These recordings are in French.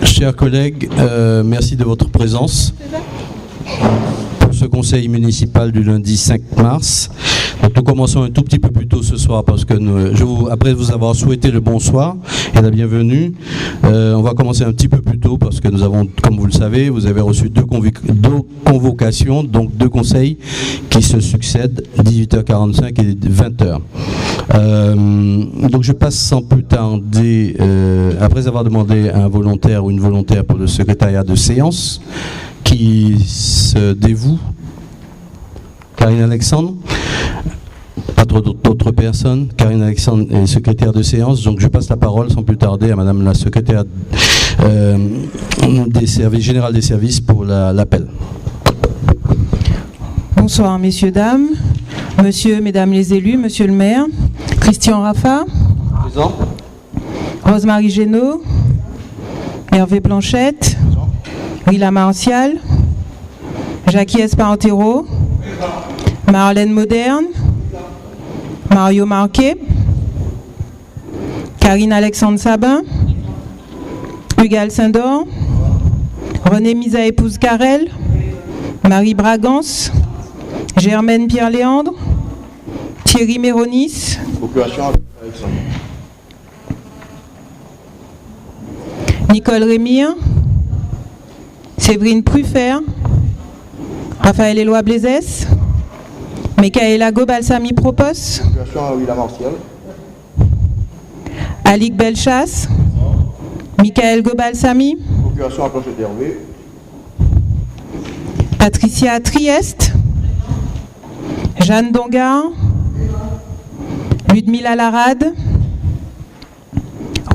Chers collègues, merci de votre présence pour ce conseil municipal du lundi 5 mars. Donc, nous commençons un tout petit peu plus tôt ce soir parce que après vous avoir souhaité le bonsoir et la bienvenue, on va commencer un petit peu plus tôt parce que nous avons, comme vous le savez, vous avez reçu deux convocations, donc deux conseils qui se succèdent, 18h45 et 20h. Donc je passe sans plus tarder, après avoir demandé à un volontaire ou une volontaire pour le secrétariat de séance qui se dévoue, Karine Alexandre, pas d'autres personnes. Karine Alexandre est secrétaire de séance, donc je passe la parole sans plus tarder à Madame la secrétaire des services, générale des services pour l'appel. Bonsoir messieurs, dames, monsieur, mesdames les élus, monsieur le maire, Christian Raffa, présent. Rose-Marie Génaud, Hervé Blanchette, Rila Martial, Jackie Esparantero, Marlène Moderne, Mario Marquet, Karine Alexandre Sabin, Hugues Sindor, René Misa épouse Carrel, Marie Bragance, Germaine Pierre-Léandre, Thierry Méronis, Nicole Rémire, Séverine Pruffert, Raphaël Éloi Blaisès, Michaela Gobalsami Propos, Alix Belchas, Michael Gobalsami, Patricia Trieste, Jeanne Dongar, Ludmila Larade,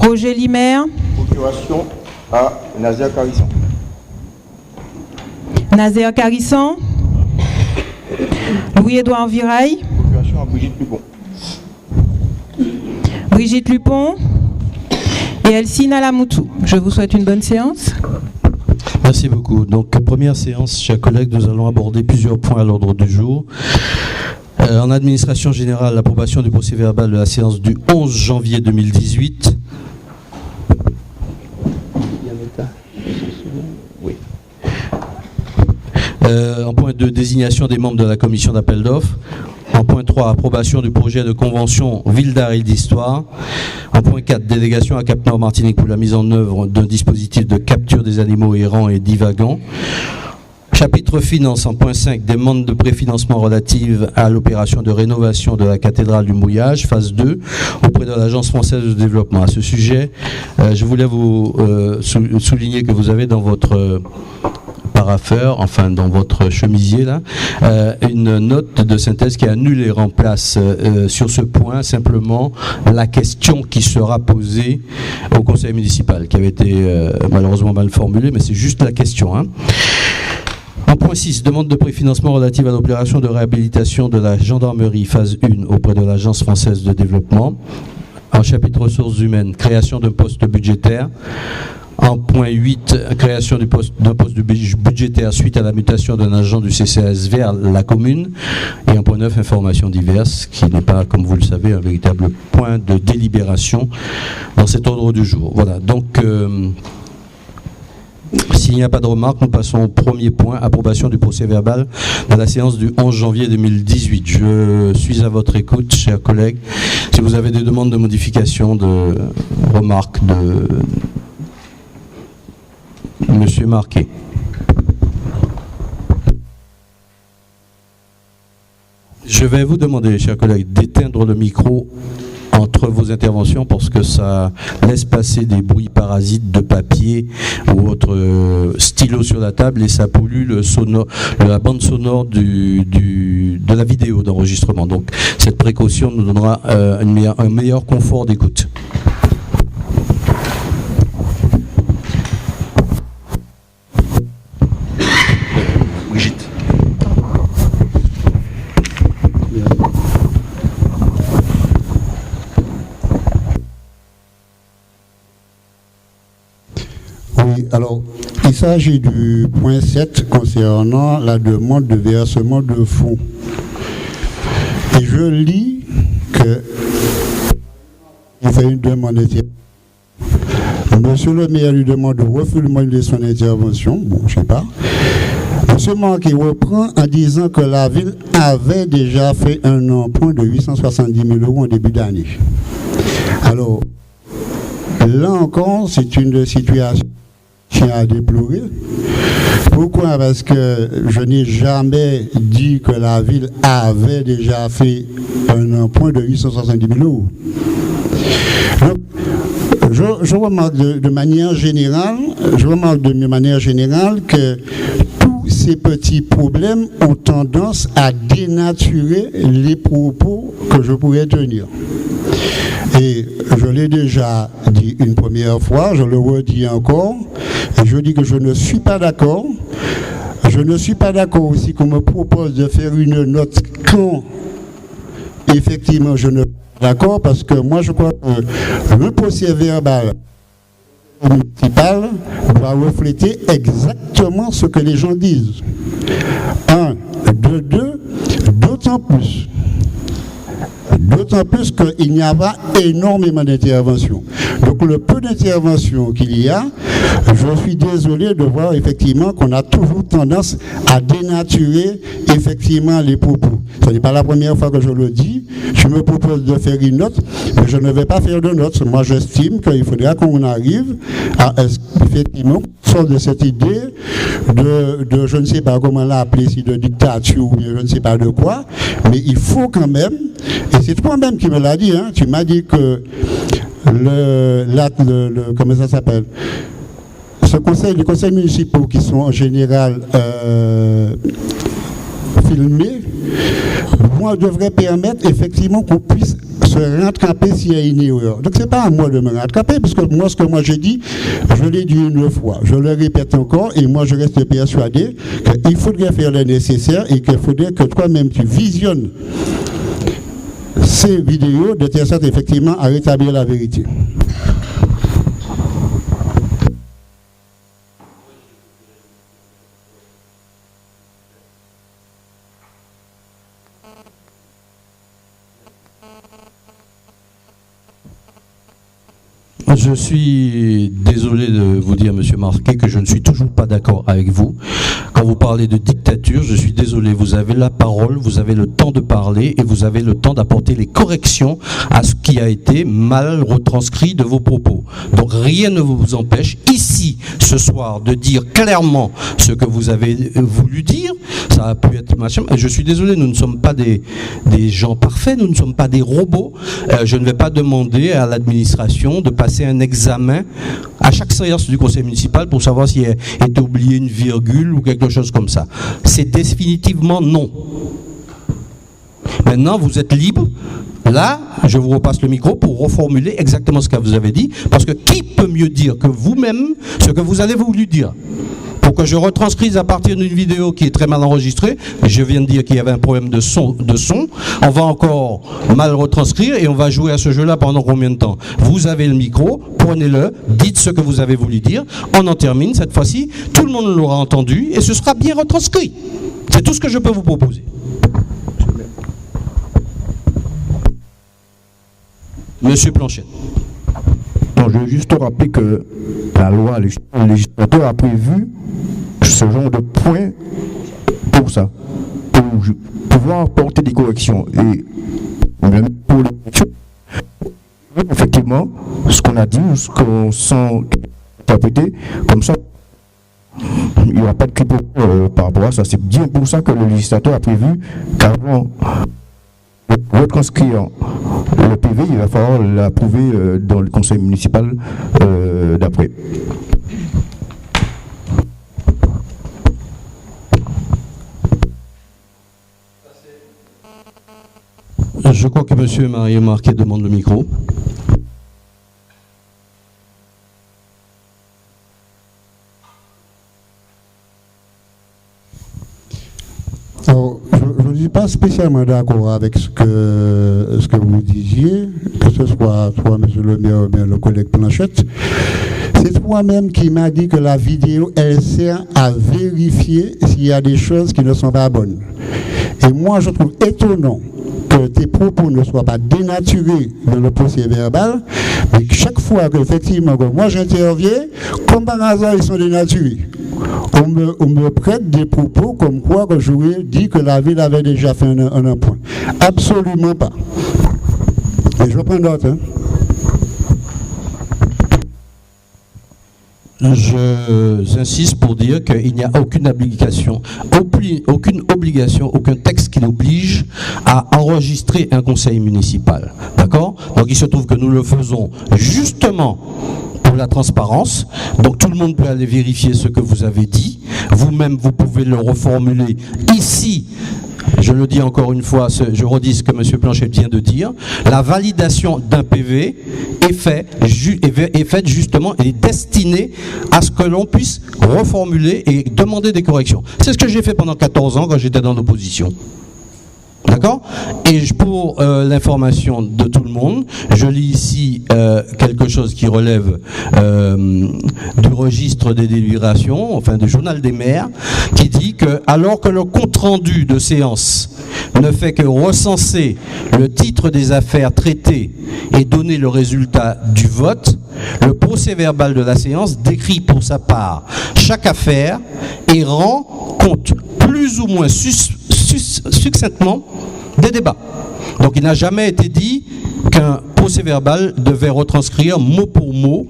Roger Limer, procuration à Nazaire Carissan. Nazaire Carissan, Louis-Édouard Viraille, Procuration à Brigitte Lupon. Brigitte Lupon et Elsine Alamoutou. Je vous souhaite une bonne séance. Merci beaucoup. Donc, première séance, chers collègues, nous allons aborder plusieurs points à l'ordre du jour. En administration générale, l'approbation du procès-verbal de la séance du 11 janvier 2018. Oui. En point 2, désignation des membres de la commission d'appel d'offres. En point 3, approbation du projet de convention Ville d'art et d'histoire. En point 4, délégation à Cap-Nord Martinique pour la mise en œuvre d'un dispositif de capture des animaux errants et divagants. Chapitre finance, en point 5, demande de préfinancement relative à l'opération de rénovation de la cathédrale du Mouillage, phase 2, auprès de l'Agence française de développement. À ce sujet, je voulais vous souligner que vous avez dans votre parapheur, enfin dans votre chemisier là, une note de synthèse qui annule et remplace sur ce point simplement la question qui sera posée au conseil municipal, qui avait été malheureusement mal formulée, mais c'est juste la question, hein. En point 6, demande de préfinancement relative à l'opération de réhabilitation de la gendarmerie phase 1 auprès de l'Agence française de développement. En chapitre ressources humaines, création d'un poste budgétaire. En point 8, création d'un poste budgétaire suite à la mutation d'un agent du CCAS vers la commune. Et en point 9, informations diverses, qui n'est pas, comme vous le savez, un véritable point de délibération dans cet ordre du jour. Voilà, donc s'il n'y a pas de remarques, nous passons au premier point, approbation du procès-verbal de la séance du 11 janvier 2018. Je suis à votre écoute, chers collègues. Si vous avez des demandes de modification, de remarques, de Monsieur Marquet. Je vais vous demander, chers collègues, d'éteindre le micro entre vos interventions parce que ça laisse passer des bruits parasites de papier ou autres stylos sur la table et ça pollue la bande sonore de la vidéo d'enregistrement. Donc cette précaution nous donnera un meilleur confort d'écoute. Brigitte. Oui, alors, il s'agit du point 7 concernant la demande de versement de fonds. Et je lis que il fait une demande Monsieur le maire lui demande de reformuler son intervention. Bon, je ne sais pas. Monsieur Marquet reprend en disant que la ville avait déjà fait un emprunt de 870 000 € en début d'année. Alors, là encore, c'est une situation à déplorer. Pourquoi? Parce que je n'ai jamais dit que la ville avait déjà fait un emprunt de 870 000 €. Donc, je remarque de manière générale que tous ces petits problèmes ont tendance à dénaturer les propos que je pourrais tenir. Et je l'ai déjà dit une première fois, je le redis encore, et je dis que je ne suis pas d'accord. Je ne suis pas d'accord aussi qu'on me propose de faire une note quand effectivement je ne suis pas d'accord, parce que moi je crois que le procès verbal municipal doit refléter exactement ce que les gens disent. Un, de deux, d'autant plus qu'il n'y a pas énormément d'interventions. Donc le peu d'interventions qu'il y a, je suis désolé de voir effectivement qu'on a toujours tendance à dénaturer effectivement les propos. Ce n'est pas la première fois que je le dis. Je me propose de faire une note, mais je ne vais pas faire de note. Moi, j'estime qu'il faudra qu'on arrive à effectivement sortir de cette idée de je ne sais pas comment l'appeler, si de dictature ou je ne sais pas de quoi, mais il faut quand même, et c'est toi-même qui me l'as dit, hein, tu m'as dit que comment ça s'appelle, les conseils municipaux qui sont en général filmés, moi, devrait permettre effectivement qu'on puisse se rattraper s'il y a une erreur. Donc, ce n'est pas à moi de me rattraper, parce que moi, ce que moi j'ai dit, je l'ai dit une fois, je le répète encore, et moi, je reste persuadé qu'il faudrait faire le nécessaire et qu'il faudrait que toi-même, tu visionnes ces vidéos de telle sorte effectivement à rétablir la vérité. Je suis désolé de vous dire, Monsieur Marquet, que je ne suis toujours pas d'accord avec vous. Quand vous parlez de dictature, je suis désolé, vous avez la parole, vous avez le temps de parler et vous avez le temps d'apporter les corrections à ce qui a été mal retranscrit de vos propos. Donc rien ne vous empêche ici, ce soir, de dire clairement ce que vous avez voulu dire. Ça a pu être machin. Je suis désolé, nous ne sommes pas des gens parfaits, nous ne sommes pas des robots. Je ne vais pas demander à l'administration de passer un examen à chaque séance du conseil municipal pour savoir s'il a été oublié une virgule ou quelque chose comme ça. C'est définitivement non. Maintenant, vous êtes libre. Là, je vous repasse le micro pour reformuler exactement ce que vous avez dit, parce que qui peut mieux dire que vous-même ce que vous avez voulu dire? Pour que je retranscrise à partir d'une vidéo qui est très mal enregistrée, je viens de dire qu'il y avait un problème de son, on va encore mal retranscrire et on va jouer à ce jeu-là pendant combien de temps? Vous avez le micro, prenez-le, dites ce que vous avez voulu dire, on en termine cette fois-ci, tout le monde l'aura entendu et ce sera bien retranscrit. C'est tout ce que je peux vous proposer. Monsieur Planchette. Non, je veux juste rappeler que la loi, le législateur a prévu ce genre de points pour ça, pour pouvoir apporter des corrections. Et même pour les corrections, effectivement, ce qu'on a dit, ce qu'on sent interprété, comme ça, il n'y aura pas de quiproquo par rapport à ça. C'est bien pour ça que le législateur a prévu qu'avant de retranscrire le PV, il va falloir l'approuver dans le conseil municipal d'après. Je crois que M. Mario Marquet demande le micro. Alors, je ne suis pas spécialement d'accord avec ce que vous disiez, que ce soit toi, monsieur le maire, ou bien le collègue Planchette. C'est toi-même qui m'as dit que la vidéo, elle sert à vérifier s'il y a des choses qui ne sont pas bonnes. Et moi, je trouve étonnant que tes propos ne soient pas dénaturés dans le procès verbal, mais que chaque fois fois qu'effectivement, moi j'interviens, comme par hasard, ils sont dénaturés. On me prête des propos comme quoi que j'aurais dit que la ville avait déjà fait un point. Absolument pas. Et je reprends d'autres. Hein. J'insiste pour dire qu'il n'y a aucune obligation, aucun texte qui l'oblige à enregistrer un conseil municipal. D'accord ? Donc il se trouve que nous le faisons justement pour la transparence. Donc tout le monde peut aller vérifier ce que vous avez dit. Vous-même, vous pouvez le reformuler ici. Je le dis encore une fois, je redis ce que M. Planchet vient de dire. La validation d'un PV est faite justement et est destinée à ce que l'on puisse reformuler et demander des corrections. C'est ce que j'ai fait pendant 14 ans quand j'étais dans l'opposition. D'accord ? Et pour l'information de tout le monde, je lis ici quelque chose qui relève du registre des délibérations, enfin du journal des maires, qui dit que alors que le compte-rendu de séance ne fait que recenser le titre des affaires traitées et donner le résultat du vote, le procès-verbal de la séance décrit pour sa part chaque affaire et rend compte plus ou moins succinctement des débats. Donc il n'a jamais été dit qu'un procès-verbal devait retranscrire mot pour mot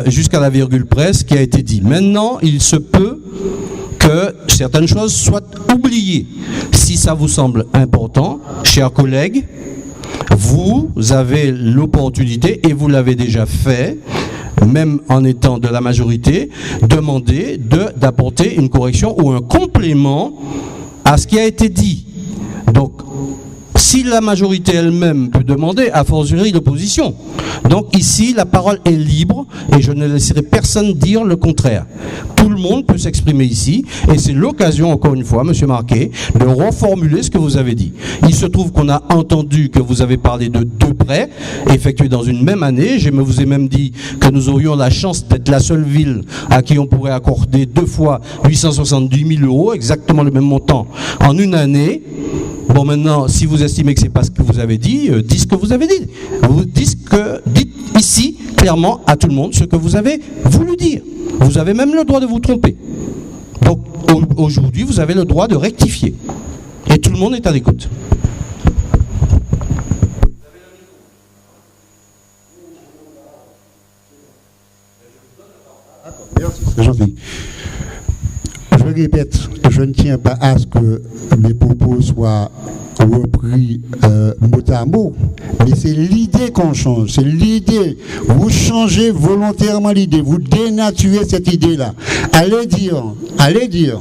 jusqu'à la virgule près ce qui a été dit. Maintenant, il se peut que certaines choses soient oubliées. Si ça vous semble important, chers collègues, vous avez l'opportunité, et vous l'avez déjà fait, même en étant de la majorité, demander d'apporter une correction ou un complément à ce qui a été dit. Donc, si la majorité elle-même peut demander, a fortiori l'opposition. Donc ici, la parole est libre et je ne laisserai personne dire le contraire. Tout le monde peut s'exprimer ici et c'est l'occasion, encore une fois, M. Marquet, de reformuler ce que vous avez dit. Il se trouve qu'on a entendu que vous avez parlé de 2 prêts effectués dans une même année. Je vous ai même dit que nous aurions la chance d'être la seule ville à qui on pourrait accorder 2 fois 870 000 euros, exactement le même montant, en une année. Bon, maintenant, si vous estimez que ce n'est pas ce que vous avez dit, dites ce que vous avez dit. Vous dites ici, clairement, à tout le monde, ce que vous avez voulu dire. Vous avez même le droit de vous tromper. Donc, aujourd'hui, vous avez le droit de rectifier. Et tout le monde est à l'écoute. Merci, c'est gentil. Je répète, je ne tiens pas à ce que mes propos soient repris mot à mot, mais c'est l'idée qu'on change, c'est l'idée. Vous changez volontairement l'idée, vous dénaturez cette idée-là. Allez dire,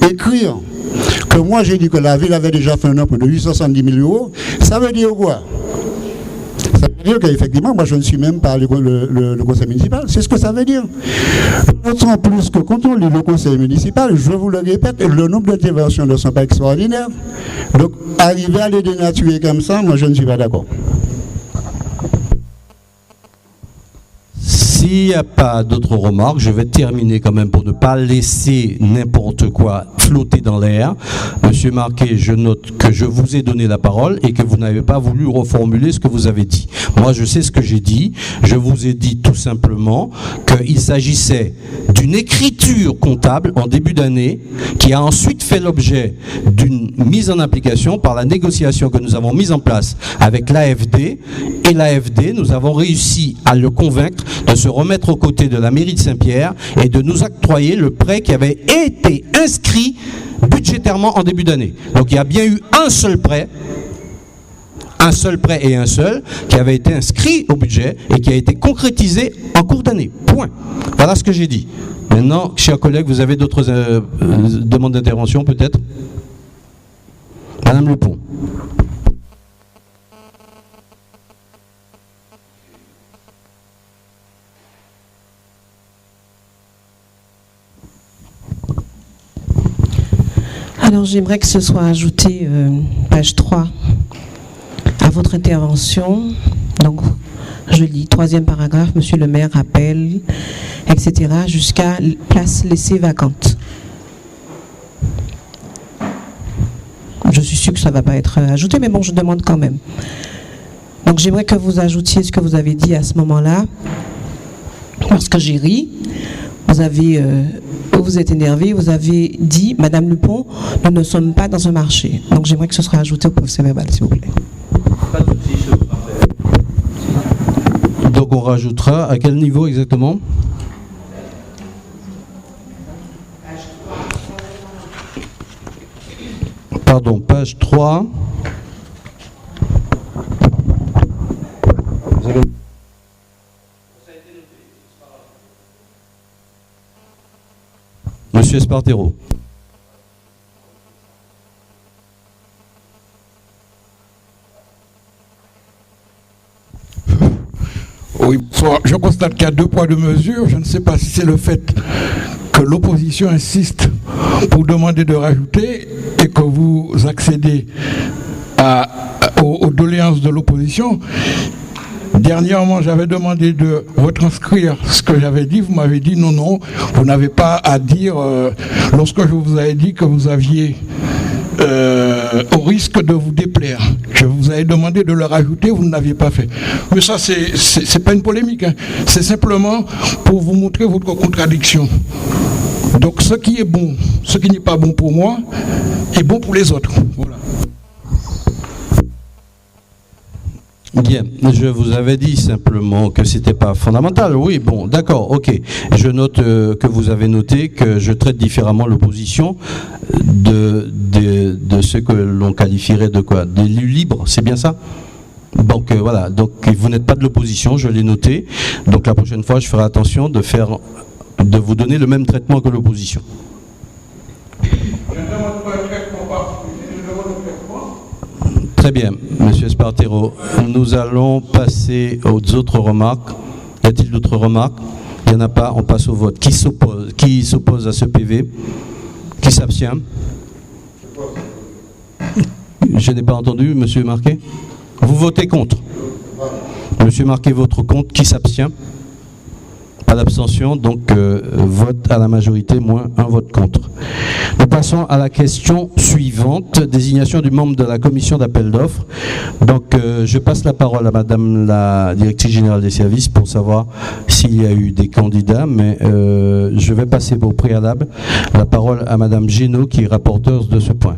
écrire que moi j'ai dit que la ville avait déjà fait un emprunt de 870 000 euros, ça veut dire quoi? Ça veut dire qu'effectivement, moi je ne suis même pas le conseil municipal. C'est ce que ça veut dire. D'autant plus que quand on lit le conseil municipal, je vous le répète, le nombre d'interventions ne sont pas extraordinaires. Donc, arriver à les dénaturer comme ça, moi je ne suis pas d'accord. S'il n'y a pas d'autres remarques, je vais terminer quand même pour ne pas laisser n'importe quoi flotter dans l'air. Monsieur Marquet, je note que je vous ai donné la parole et que vous n'avez pas voulu reformuler ce que vous avez dit. Moi, je sais ce que j'ai dit. Je vous ai dit tout simplement qu'il s'agissait d'une écriture comptable en début d'année qui a ensuite fait l'objet d'une mise en application par la négociation que nous avons mise en place avec l'AFD. Et l'AFD, nous avons réussi à le convaincre de se remettre aux côtés de la mairie de Saint-Pierre et de nous octroyer le prêt qui avait été inscrit budgétairement en début d'année. Donc il y a bien eu un seul prêt et un seul qui avait été inscrit au budget et qui a été concrétisé en cours d'année. Point. Voilà ce que j'ai dit. Maintenant, chers collègues, vous avez d'autres demandes d'intervention peut-être? Madame Lepont. Alors j'aimerais que ce soit ajouté, page 3, à votre intervention. Donc, je lis, 3e paragraphe, monsieur le maire rappelle, etc., jusqu'à place laissée vacante. Je suis sûr que ça ne va pas être ajouté, mais bon, je demande quand même. Donc j'aimerais que vous ajoutiez ce que vous avez dit à ce moment-là. Lorsque j'ai ri, vous êtes énervé, vous avez dit, Madame Lupon, nous ne sommes pas dans un marché. Donc j'aimerais que ce soit ajouté au procès verbal, s'il vous plaît. Pas de souci, ce sera fait. Donc on rajoutera à quel niveau exactement? Pardon, page 3. Monsieur Espartero. Oui, je constate qu'il y a 2 poids 2 mesures. Je ne sais pas si c'est le fait que l'opposition insiste pour demander de rajouter et que vous accédez aux doléances de l'opposition. Dernièrement, j'avais demandé de retranscrire ce que j'avais dit. Vous m'avez dit non, vous n'avez pas à dire, lorsque je vous avais dit que vous aviez, au risque de vous déplaire, je vous avais demandé de le rajouter, vous ne l'aviez pas fait. Mais ça, c'est pas une polémique, hein. C'est simplement pour vous montrer votre contradiction. Donc ce qui est bon, ce qui n'est pas bon pour moi, est bon pour les autres. Voilà. Bien, je vous avais dit simplement que c'était pas fondamental. Oui, bon, d'accord, ok. Je note que vous avez noté que je traite différemment l'opposition de ce que l'on qualifierait de quoi? D'élus libres, c'est bien ça? Donc voilà, donc vous n'êtes pas de l'opposition, je l'ai noté. Donc la prochaine fois, je ferai attention de vous donner le même traitement que l'opposition. Très bien, Monsieur Espartero. Nous allons passer aux autres remarques. Y a-t-il d'autres remarques? Il n'y en a pas, on passe au vote. Qui s'oppose à ce PV? Qui s'abstient? Je n'ai pas entendu, Monsieur Marquet. Vous votez contre? Monsieur Marquet vote contre. Qui s'abstient? Pas d'abstention, donc vote à la majorité, moins un vote contre. Nous passons à la question suivante, désignation du membre de la commission d'appel d'offres. Donc je passe la parole à Madame la directrice générale des services pour savoir s'il y a eu des candidats, mais je vais passer au préalable la parole à Madame Génaud qui est rapporteure de ce point.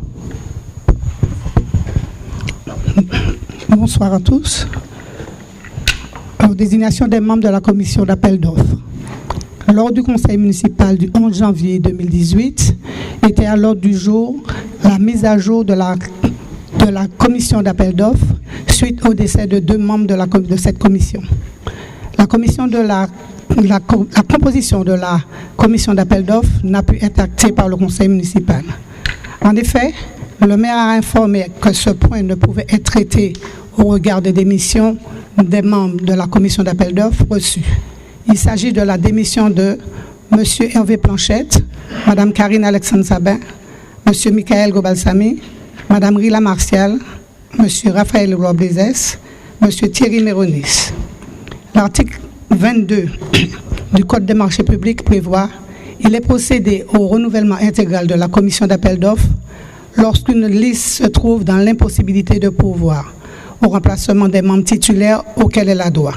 Bonsoir à tous. Désignation des membres de la commission d'appel d'offres. Lors du conseil municipal du 11 janvier 2018, était à l'ordre du jour la mise à jour de la commission d'appel d'offres suite au décès de 2 membres de cette commission. La composition de la commission d'appel d'offres n'a pu être actée par le conseil municipal. En effet, le maire a informé que ce point ne pouvait être traité au regard des démissions des membres de la commission d'appel d'offres reçus. Il s'agit de la démission de M. Hervé Planchette, Mme Karine Alexandre Sabin, M. Michael Gobalsamy, Mme Rila Martial, M. Raphaël Roblezès, M. Thierry Méronis. L'article 22 du Code des marchés publics prévoit qu'il est procédé au renouvellement intégral de la commission d'appel d'offres lorsqu'une liste se trouve dans l'impossibilité de pourvoir au remplacement des membres titulaires auxquels elle a droit.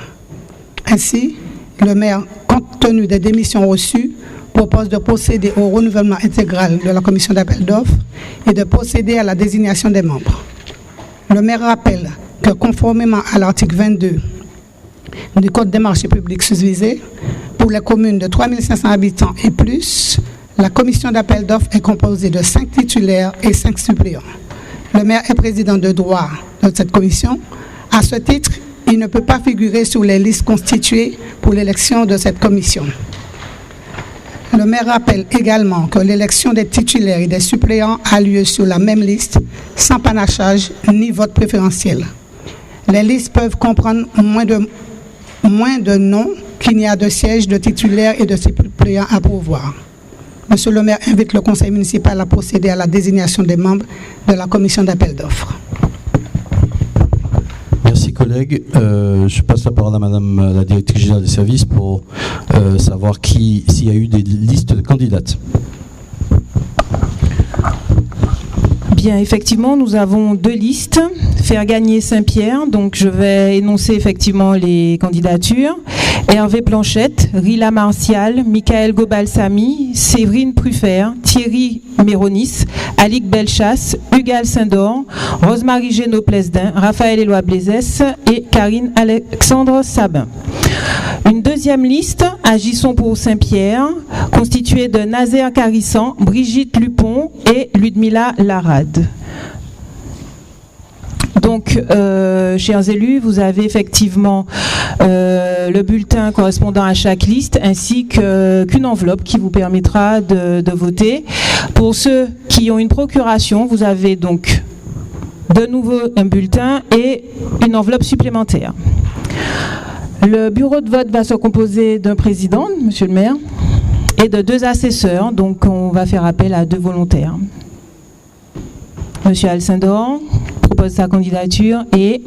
Ainsi, le maire, compte tenu des démissions reçues, propose de procéder au renouvellement intégral de la commission d'appel d'offres et de procéder à la désignation des membres. Le maire rappelle que conformément à l'article 22 du Code des marchés publics susvisé, pour les communes de 3 500 habitants et plus, la commission d'appel d'offres est composée de 5 titulaires et 5 suppléants. Le maire est président de droit de cette commission. À ce titre, il ne peut pas figurer sur les listes constituées pour l'élection de cette commission. Le maire rappelle également que l'élection des titulaires et des suppléants a lieu sur la même liste, sans panachage ni vote préférentiel. Les listes peuvent comprendre moins de noms qu'il n'y a de sièges de titulaires et de suppléants à pourvoir. Monsieur le maire invite le conseil municipal à procéder à la désignation des membres de la commission d'appel d'offres. Merci collègues. Je passe la parole à Madame la directrice générale des services pour savoir s'il y a eu des listes de candidates. Bien, effectivement, nous avons 2 listes faire gagner Saint-Pierre. Donc je vais énoncer effectivement les candidatures. Hervé Planchette, Rila Martial, Michael Gobalsamy, Séverine Pruffert, Thierry Méronis, Alix Belchasse, Hugues Saint-Dor, Rosemary Génaud-Plesdin, Raphaël Éloi Blaisès et Karine Alexandre Sabin. Une deuxième liste, Agissons pour Saint-Pierre, constituée de Nazaire Carissan, Brigitte Lupon et Ludmila Larade. Donc, chers élus, vous avez effectivement le bulletin correspondant à chaque liste ainsi qu'une enveloppe qui vous permettra de voter. Pour ceux qui ont une procuration, vous avez donc de nouveau un bulletin et une enveloppe supplémentaire. Le bureau de vote va se composer d'un président, monsieur le maire, et de 2 assesseurs. Donc, on va faire appel à 2 volontaires. Monsieur Alcindor propose sa candidature et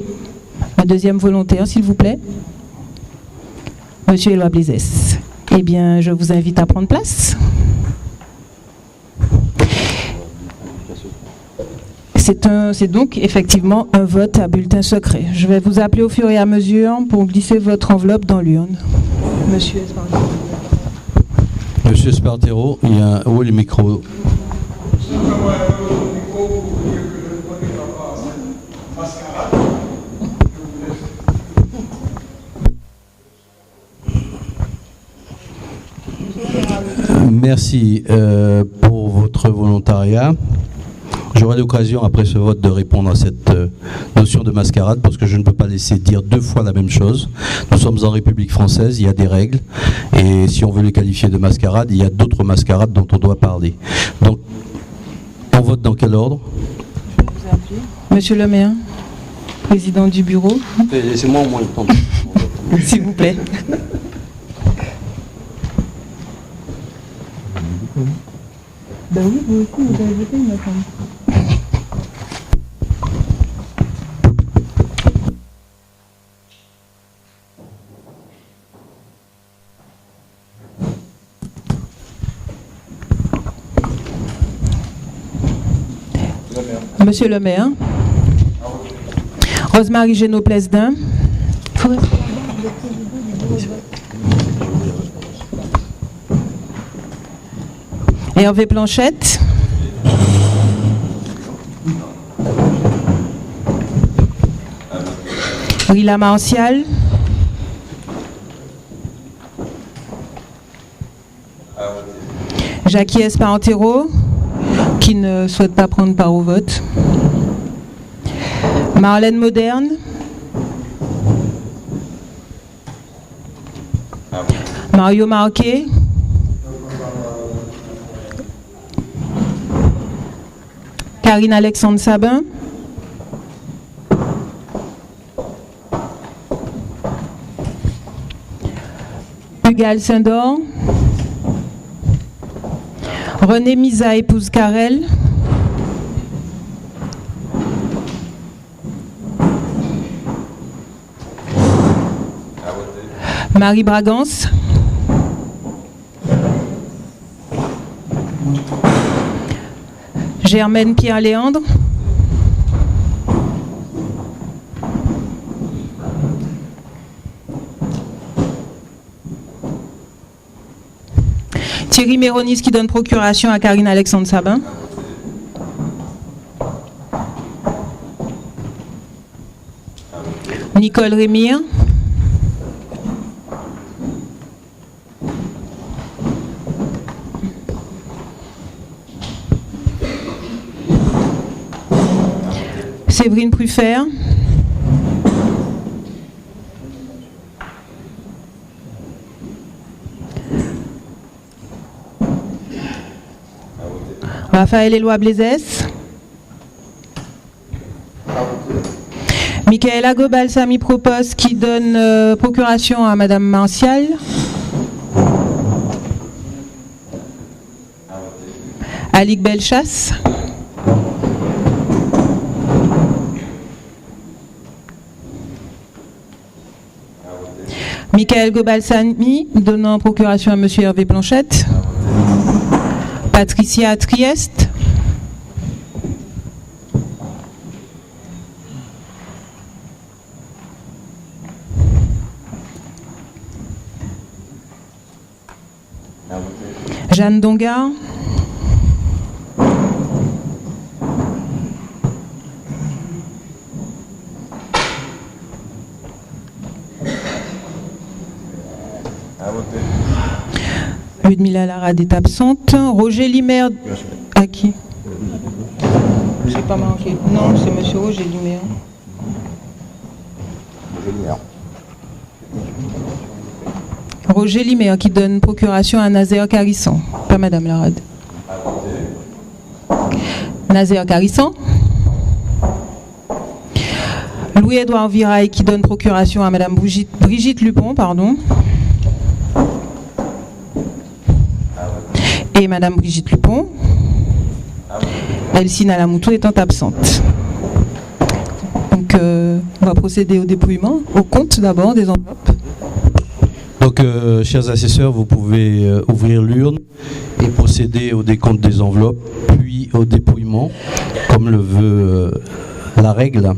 un deuxième volontaire, s'il vous plaît. Monsieur Éloi Blaisès. Eh bien, je vous invite à prendre place. C'est donc effectivement un vote à bulletin secret. Je vais vous appeler au fur et à mesure pour glisser votre enveloppe dans l'urne. Monsieur Espartero. Monsieur Espartero, il y a où les micros? Merci pour votre volontariat. J'aurai l'occasion, après ce vote, de répondre à cette notion de mascarade, parce que je ne peux pas laisser dire 2 fois la même chose. Nous sommes en République française, il y a des règles, et si on veut les qualifier de mascarade, il y a d'autres mascarades dont on doit parler. Donc, on vote dans quel ordre? Monsieur le maire, président du bureau. Laissez-moi au moins le temps. S'il vous plaît. Ben oui, vous aussi, vous avez voté, il me semble. Monsieur le maire, Rosemary Génaud-Plesdin. Hervé Planchette. Rila Martial. Jackie Espartero, qui ne souhaite pas prendre part au vote. Marlène Moderne. Mario Marquet. Karine Alexandre Sabin. Hugues Saint-Dor. René Misa, épouse Carrel. Marie Bragance. Germaine Pierre-Léandre. Thierry Méronis qui donne procuration à Karine Alexandre Sabin. Nicole Rémire. Séverine Pruffert. Raphaël Éloi Blaisès. Michaela Gobalsamy propose qui donne procuration à Madame Martial. Alix Belchasse. Michael Gobalsamy donnant procuration à Monsieur Hervé Planchette. Patricia Trieste. Jeanne Donga. Ludmila Larade est absente. Roger Limer. À qui? Je n'ai pas marqué. Non, c'est monsieur Roger Limer. Roger Limer qui donne procuration à Nazaire Carissan. Pas madame Larade. Nazaire Carissan. Louis-Édouard Viraille qui donne procuration à madame Brigitte Lupon, pardon. Et madame Brigitte Lupon. Elcine Alamoutou étant absente. Donc, on va procéder au dépouillement, au compte d'abord des enveloppes. Donc, chers assesseurs, vous pouvez ouvrir l'urne et procéder au décompte des enveloppes, puis au dépouillement, comme le veut la règle.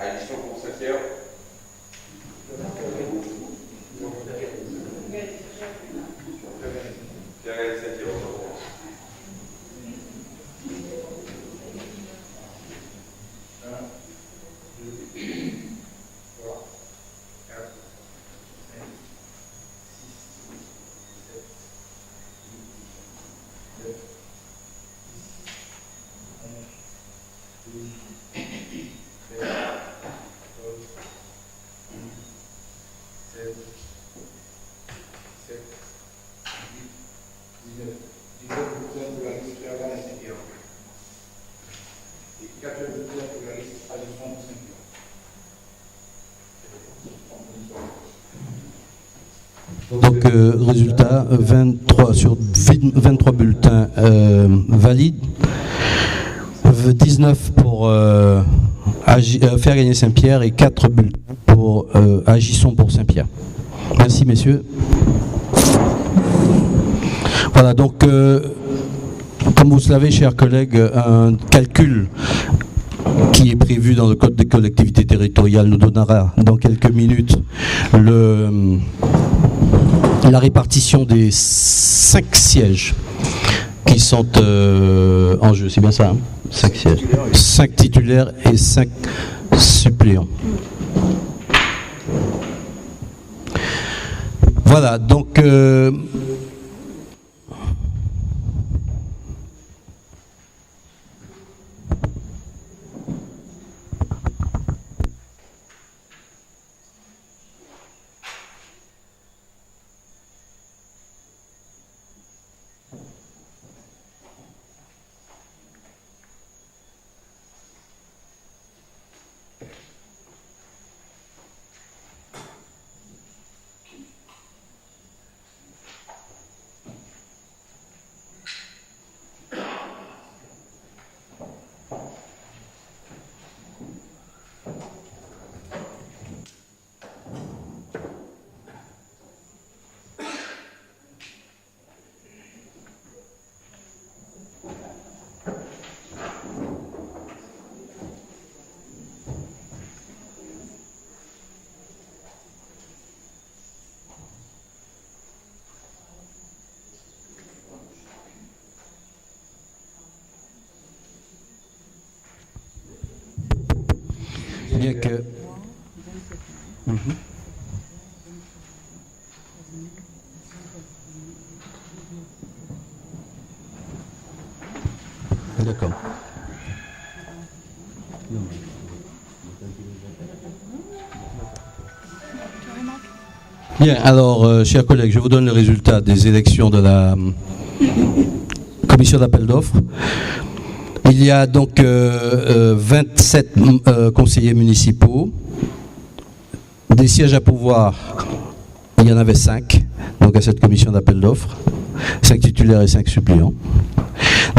Addition pour Saint-Pierre. Pierre-Gagné Saint-Pierre. Donc, résultat, 23 sur 23 bulletins valides, 19 pour faire gagner Saint-Pierre et 4 bulletins pour Agissons pour Saint-Pierre. Merci, messieurs. Voilà, donc, comme vous le savez, chers collègues, un calcul qui est prévu dans le Code des collectivités territoriales nous donnera dans quelques minutes la répartition des 5 sièges qui sont en jeu. C'est bien ça, hein? 5 sièges. 5 titulaires et 5 suppléants. Voilà, donc... bien que... D'accord. Bien, alors, chers collègues, je vous donne le résultat des élections de la commission d'appel d'offres. Il y a donc 27 conseillers municipaux. Des sièges à pouvoir, il y en avait 5, donc à cette commission d'appel d'offres. 5 titulaires et 5 suppléants.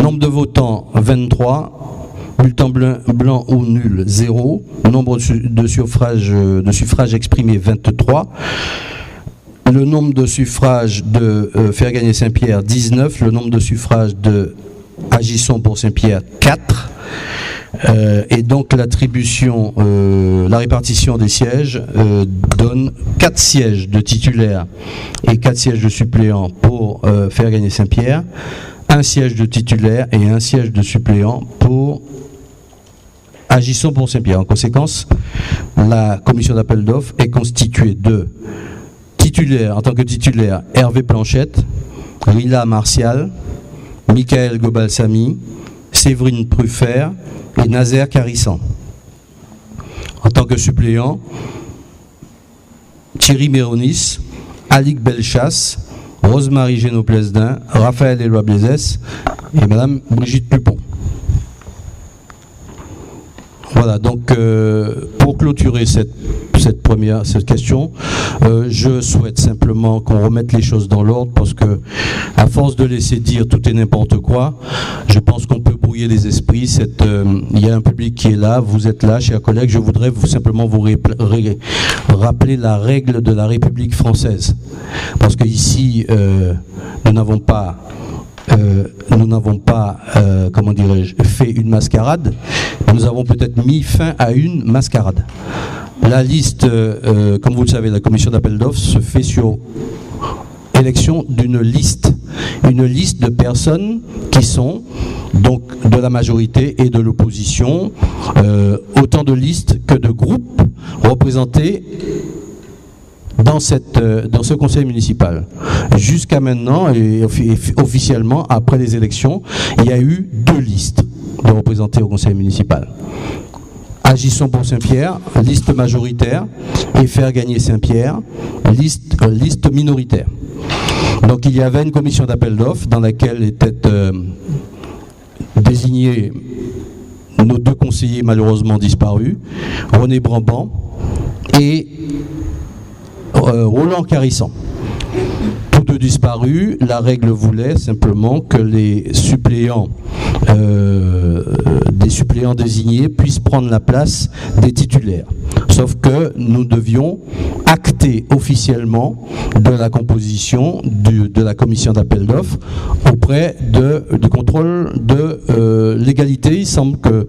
Nombre de votants, 23. Bulletin blanc ou nul, 0. Nombre de suffrages exprimés, 23. Le nombre de suffrages de faire gagner Saint-Pierre, 19. Le nombre de suffrages de Agissons pour Saint-Pierre, 4. Et donc l'attribution, la répartition des sièges donne 4 sièges de titulaires et 4 sièges de suppléants pour faire gagner Saint-Pierre, 1 siège de titulaire et 1 siège de suppléant pour Agissons pour Saint-Pierre. En conséquence, la commission d'appel d'offres est constituée de titulaires, en tant que titulaire, Hervé Planchette, Rila Martial, Michael Gobalsamy, Séverine Pruffert et Nazaire Carissan. En tant que suppléant, Thierry Méronis, Alix Belchasse, Rosemary Génaud-Plesdin, Raphaël Éloi-Blaisès et Madame Brigitte Dupont. Voilà, donc pour clôturer cette question, je souhaite simplement qu'on remette les choses dans l'ordre parce que, à force de laisser dire tout et n'importe quoi, je pense qu'on peut brouiller les esprits. Il y a un public qui est là, vous êtes là, chers collègues. Je voudrais simplement vous rappeler la règle de la République française. Parce qu'ici, nous n'avons pas nous n'avons pas, comment dirais-je, fait une mascarade, nous avons peut-être mis fin à une mascarade. La liste, comme vous le savez, la commission d'appel d'offres se fait sur élection d'une liste. Une liste de personnes qui sont donc de la majorité et de l'opposition, autant de listes que de groupes représentés dans ce conseil municipal. Jusqu'à maintenant, et officiellement, après les élections, il y a eu 2 listes de représentés au conseil municipal. Agissons pour Saint-Pierre, liste majoritaire, et faire gagner Saint-Pierre, liste minoritaire. Donc il y avait une commission d'appel d'offres dans laquelle étaient désignés nos 2 conseillers malheureusement disparus, René Brabant et Roland Carissan. Tous 2 disparus, la règle voulait simplement que les suppléants, des suppléants désignés puissent prendre la place des titulaires. Sauf que nous devions acter officiellement de la composition de la commission d'appel d'offres auprès du contrôle de légalité. Il semble que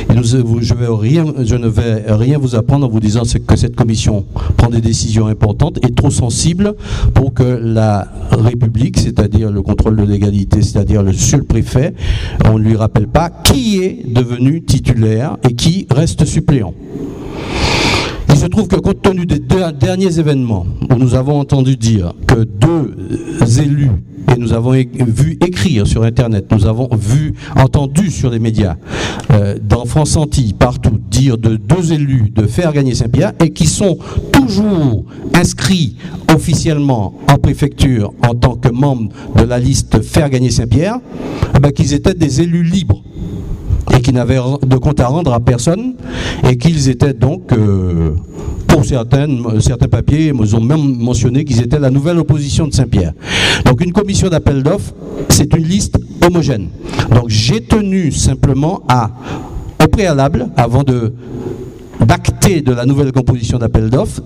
je ne vais rien vous apprendre en vous disant que cette commission prend des décisions importantes et trop sensibles pour que la République, c'est-à-dire le contrôle de légalité, c'est-à-dire le seul préfet, on ne lui rappelle pas qui est devenu titulaire et qui reste suppléant. Il se trouve que compte tenu des 2 derniers événements où nous avons entendu dire que 2 élus, et nous avons vu écrire sur Internet, nous avons entendu sur les médias, dans France Antilles, partout, dire de 2 élus de faire gagner Saint-Pierre et qui sont toujours inscrits officiellement en préfecture en tant que membres de la liste faire gagner Saint-Pierre, qu'ils étaient des élus libres et qui n'avaient de compte à rendre à personne et qu'ils étaient donc, pour certains papiers, ils ont même mentionné qu'ils étaient la nouvelle opposition de Saint-Pierre. Donc une commission d'appel d'offres, c'est une liste homogène. Donc j'ai tenu simplement au préalable, avant d'acter de la nouvelle composition d'appel d'offres,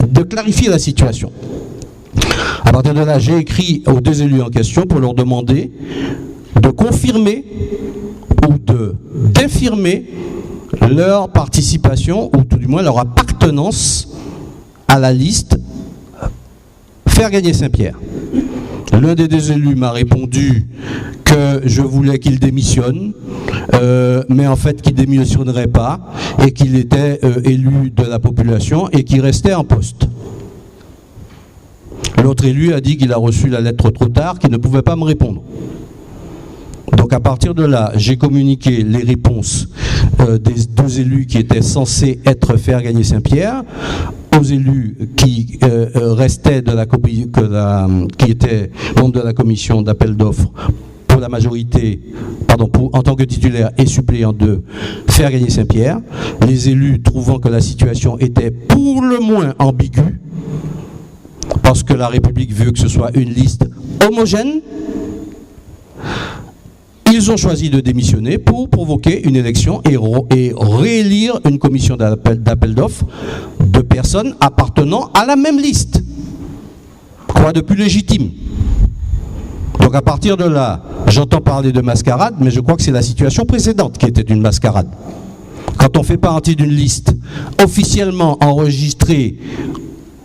de clarifier la situation. À partir de là, j'ai écrit aux 2 élus en question pour leur demander de confirmer ou d'infirmer leur participation, ou tout du moins leur appartenance à la liste faire gagner Saint-Pierre. L'un des 2 élus m'a répondu que je voulais qu'il démissionne, mais en fait qu'il ne démissionnerait pas et qu'il était élu de la population et qu'il restait en poste. L'autre élu a dit qu'il a reçu la lettre trop tard, qu'il ne pouvait pas me répondre. Donc à partir de là, j'ai communiqué les réponses des 2 élus qui étaient censés faire gagner Saint-Pierre, aux élus qui restaient qui étaient membres de la commission d'appel d'offres pour la majorité, en tant que titulaire et suppléant de faire gagner Saint-Pierre. Les élus trouvant que la situation était pour le moins ambiguë, parce que la République veut que ce soit une liste homogène, ils ont choisi de démissionner pour provoquer une élection et réélire une commission d'appel d'offres de personnes appartenant à la même liste. Quoi de plus légitime? Donc à partir de là, j'entends parler de mascarade, mais je crois que c'est la situation précédente qui était une mascarade. Quand on fait partie d'une liste officiellement enregistrée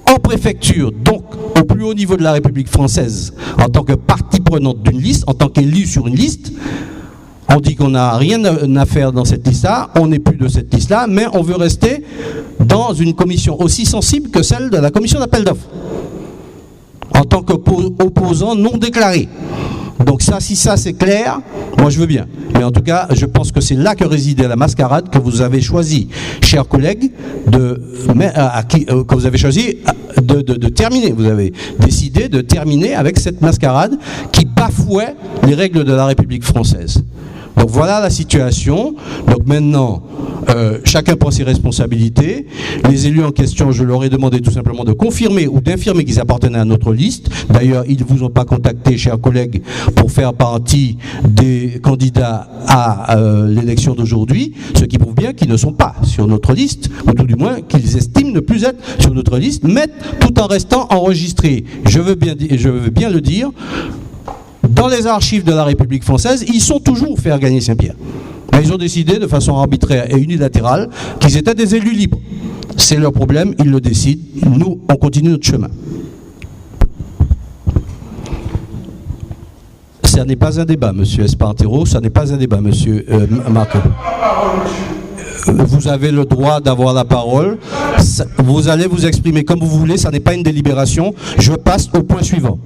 en préfecture, donc au plus haut niveau de la République française, en tant que partie prenante d'une liste, en tant qu'élu sur une liste, on dit qu'on n'a rien à faire dans cette liste-là, on n'est plus de cette liste-là, mais on veut rester dans une commission aussi sensible que celle de la commission d'appel d'offres, en tant qu'opposant non déclaré. Donc ça, si ça c'est clair, moi je veux bien. Mais en tout cas, je pense que c'est là que résidait la mascarade que vous avez choisi, chers collègues, que vous avez choisi de terminer. Vous avez décidé de terminer avec cette mascarade qui bafouait les règles de la République française. Donc voilà la situation. Donc maintenant, chacun prend ses responsabilités. Les élus en question, je leur ai demandé tout simplement de confirmer ou d'infirmer qu'ils appartenaient à notre liste. D'ailleurs, ils ne vous ont pas contacté, chers collègues, pour faire partie des candidats à l'élection d'aujourd'hui, ce qui prouve bien qu'ils ne sont pas sur notre liste, ou tout du moins qu'ils estiment ne plus être sur notre liste, mais tout en restant enregistrés. Je veux bien le dire. dans les archives de la République française, ils sont toujours faire gagner Saint-Pierre. Mais ils ont décidé de façon arbitraire et unilatérale qu'ils étaient des élus libres. C'est leur problème, ils le décident. Nous, on continue notre chemin. Ça n'est pas un débat, monsieur Espartero, ça n'est pas un débat, monsieur Marc. Vous avez le droit d'avoir la parole. Vous allez vous exprimer comme vous voulez, ça n'est pas une délibération. Je passe au point suivant.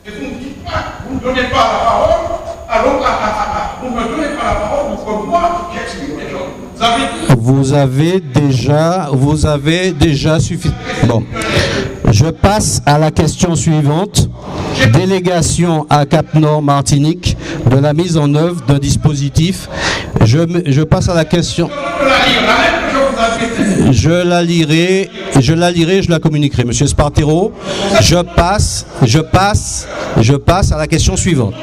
Et vous ne dites pas, vous ne donnez pas la parole, alors vous ne me donnez pas la parole, pour moi, j'explique les choses. Vous avez déjà suffi. Bon. Je passe à la question suivante. Délégation à Cap-Nord Martinique de la mise en œuvre d'un dispositif. Je passe à la question. Je la lirai, je la communiquerai. Monsieur Espartero, je passe à la question suivante.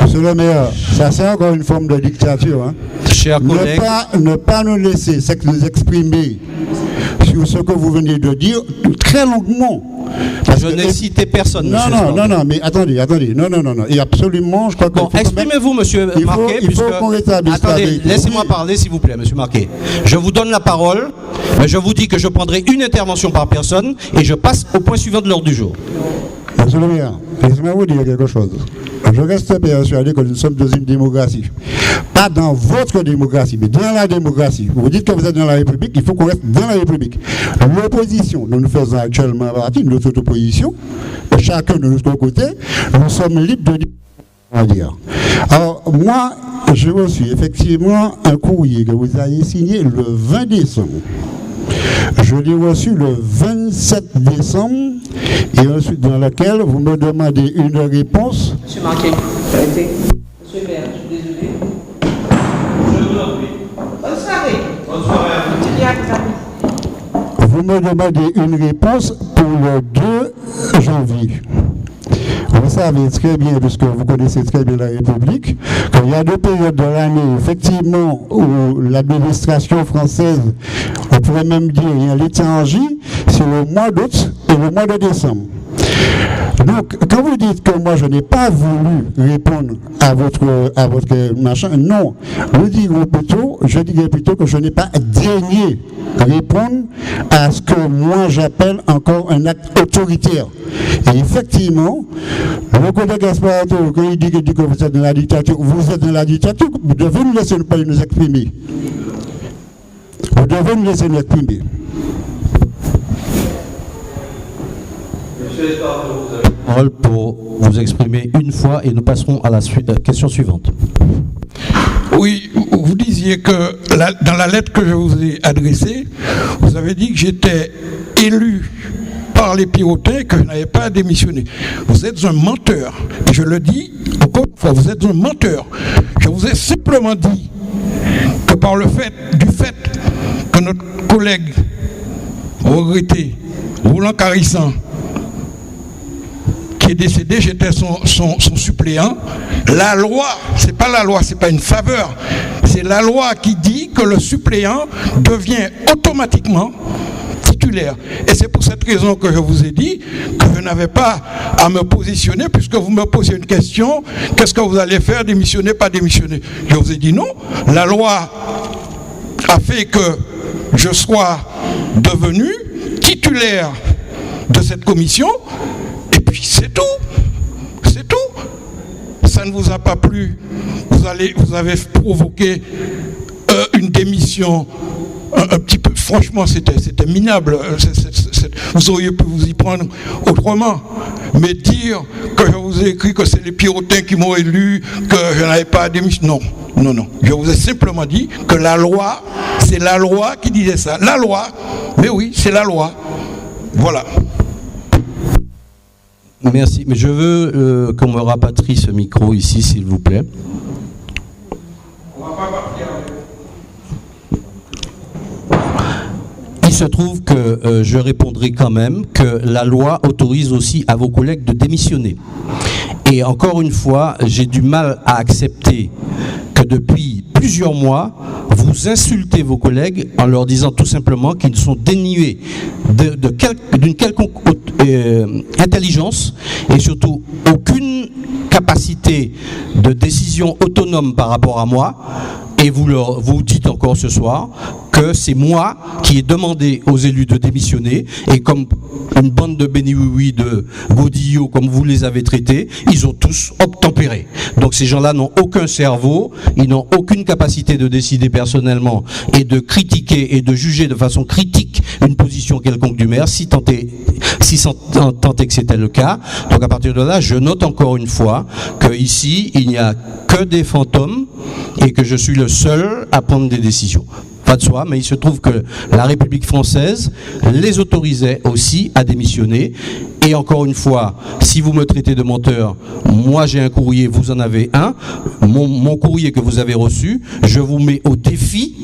Monsieur le maire, ça c'est encore une forme de dictature. Hein. Chers collègues, ne pas nous laisser nous exprimer sur ce que vous venez de dire très longuement. Je n'ai cité personne, monsieur. Non, mais attendez. Non. Et absolument, je crois que. Bon, exprimez-vous, monsieur Marquet. Il faut qu'on rétablisse. Attendez, laissez-moi parler, s'il vous plaît, monsieur Marquet. Je vous donne la parole, mais je vous dis que je prendrai une intervention par personne et je passe au point suivant de l'ordre du jour. Monsieur le maire, laissez-moi vous dire quelque chose. Je reste persuadé que nous sommes dans une démocratie. Pas dans votre démocratie, mais dans la démocratie. Vous dites que vous êtes dans la République, il faut qu'on reste dans la République. L'opposition, nous faisons actuellement partie de notre opposition, chacun de notre côté, nous sommes libres de dire. Alors, moi, j'ai reçu effectivement un courrier que vous avez signé le 20 décembre. Je l'ai reçu le 27 décembre et ensuite dans lequel vous me demandez une réponse. Monsieur Marquet, arrêtez. Monsieur le maire, je suis désolé. Bonne soirée. Bonne soirée. Vous me demandez une réponse pour le 2 janvier. Vous savez très bien, puisque vous connaissez très bien la République, qu'il y a deux périodes de l'année, effectivement, où l'administration française, on pourrait même dire, il y a l'étrangie, c'est le mois d'août et le mois de décembre. Donc, quand vous dites que moi, je n'ai pas voulu répondre à votre machin, non. Je dirais plutôt que je n'ai pas daigné répondre à ce que moi, j'appelle encore un acte autoritaire. Et effectivement, le collègue Espartero, quand il dit que vous êtes dans la dictature, vous êtes dans la dictature, vous devez nous laisser nous exprimer. Vous devez nous laisser nous exprimer. Monsieur Espartero, vous avez parole pour vous exprimer une fois et nous passerons à la question suivante. Oui, vous disiez que dans la lettre que je vous ai adressée, vous avez dit que j'étais élu par les Pirotins, que je n'avais pas démissionné. Vous êtes un menteur. Et je le dis encore une fois, vous êtes un menteur. Je vous ai simplement dit que du fait que notre collègue regretté, Roland Carissan, qui est décédé, j'étais son suppléant. La loi, c'est pas la loi, c'est pas une faveur, c'est la loi qui dit que le suppléant devient automatiquement titulaire. Et c'est pour cette raison que je vous ai dit que je n'avais pas à me positionner, puisque vous me posiez une question, qu'est-ce que vous allez faire, démissionner, pas démissionner? Je vous ai dit non. La loi a fait que je sois devenu titulaire de cette commission. Et puis c'est tout. C'est tout. Ça ne vous a pas plu. Vous avez provoqué une démission un petit peu. Franchement, c'était minable. Vous auriez pu vous y prendre autrement. Mais dire que je vous ai écrit que c'est les Pirotins qui m'ont élu, que je n'avais pas à démissionner. Non. Je vous ai simplement dit que la loi, c'est la loi qui disait ça. La loi, mais oui, c'est la loi. Voilà. Merci, mais je veux qu'on me rapatrie ce micro ici, s'il vous plaît. Il se trouve que je répondrai quand même que la loi autorise aussi à vos collègues de démissionner. Et encore une fois, j'ai du mal à accepter que depuis plusieurs mois, vous insultez vos collègues en leur disant tout simplement qu'ils sont dénués d'une quelconque intelligence et surtout aucune capacité de décision autonome par rapport à moi. Et vous dites encore ce soir que c'est moi qui ai demandé aux élus de démissionner, et comme une bande de béni-oui-oui, de godillots, comme vous les avez traités, ils ont tous obtempéré. Donc ces gens-là n'ont aucun cerveau, ils n'ont aucune capacité de décider personnellement et de critiquer et de juger de façon critique une position quelconque du maire, si tant est que c'était le cas. Donc à partir de là, je note encore une fois qu'ici, il n'y a que des fantômes et que je suis le seul à prendre des décisions. Pas de soi, mais il se trouve que la République française les autorisait aussi à démissionner. Et encore une fois, si vous me traitez de menteur, moi j'ai un courrier, vous en avez un. Mon courrier que vous avez reçu, je vous mets au défi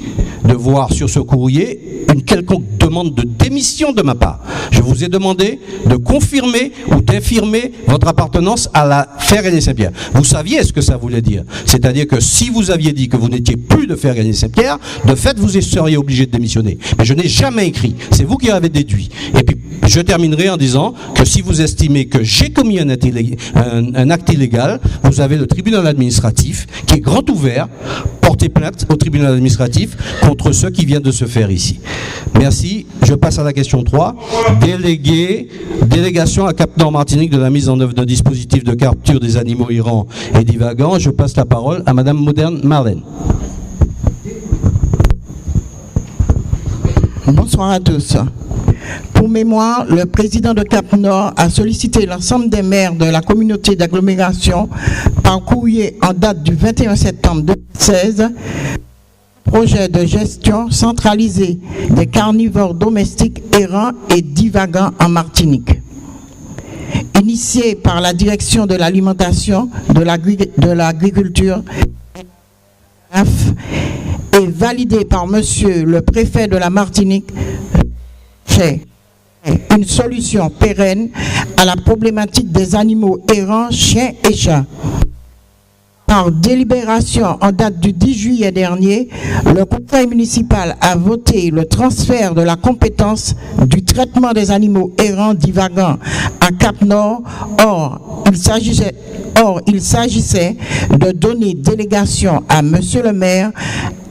de voir sur ce courrier une quelconque demande de démission de ma part. Je vous ai demandé de confirmer ou d'infirmer votre appartenance à la Faire-Gagner-Saint-Pierre. Vous saviez ce que ça voulait dire. C'est-à-dire que si vous aviez dit que vous n'étiez plus de Faire-Gagner-Saint-Pierre, de fait, vous seriez obligé de démissionner. Mais je n'ai jamais écrit. C'est vous qui avez déduit. Et puis, je terminerai en disant que si vous estimez que j'ai commis un acte illégal, vous avez le tribunal administratif qui est grand ouvert, porter plainte au tribunal administratif contre ce qui vient de se faire ici. Merci. Je passe à la question 3. Délégation à Cap-Nord-Martinique de la mise en œuvre d'un dispositif de capture des animaux errants et divagants. Je passe la parole à Madame Moderne Marlène. Bonsoir à tous. Pour mémoire, le président de Cap-Nord a sollicité l'ensemble des maires de la communauté d'agglomération par courrier en date du 21 septembre 2016, projet de gestion centralisée des carnivores domestiques errants et divagants en Martinique. Initié par la direction de l'alimentation, de l'agriculture et validé par monsieur le préfet de la Martinique, c'est une solution pérenne à la problématique des animaux errants, chiens et chats. Par délibération en date du 10 juillet dernier, le conseil municipal a voté le transfert de la compétence du traitement des animaux errants divagants à Cap-Nord. Or, il s'agissait de donner délégation à monsieur le maire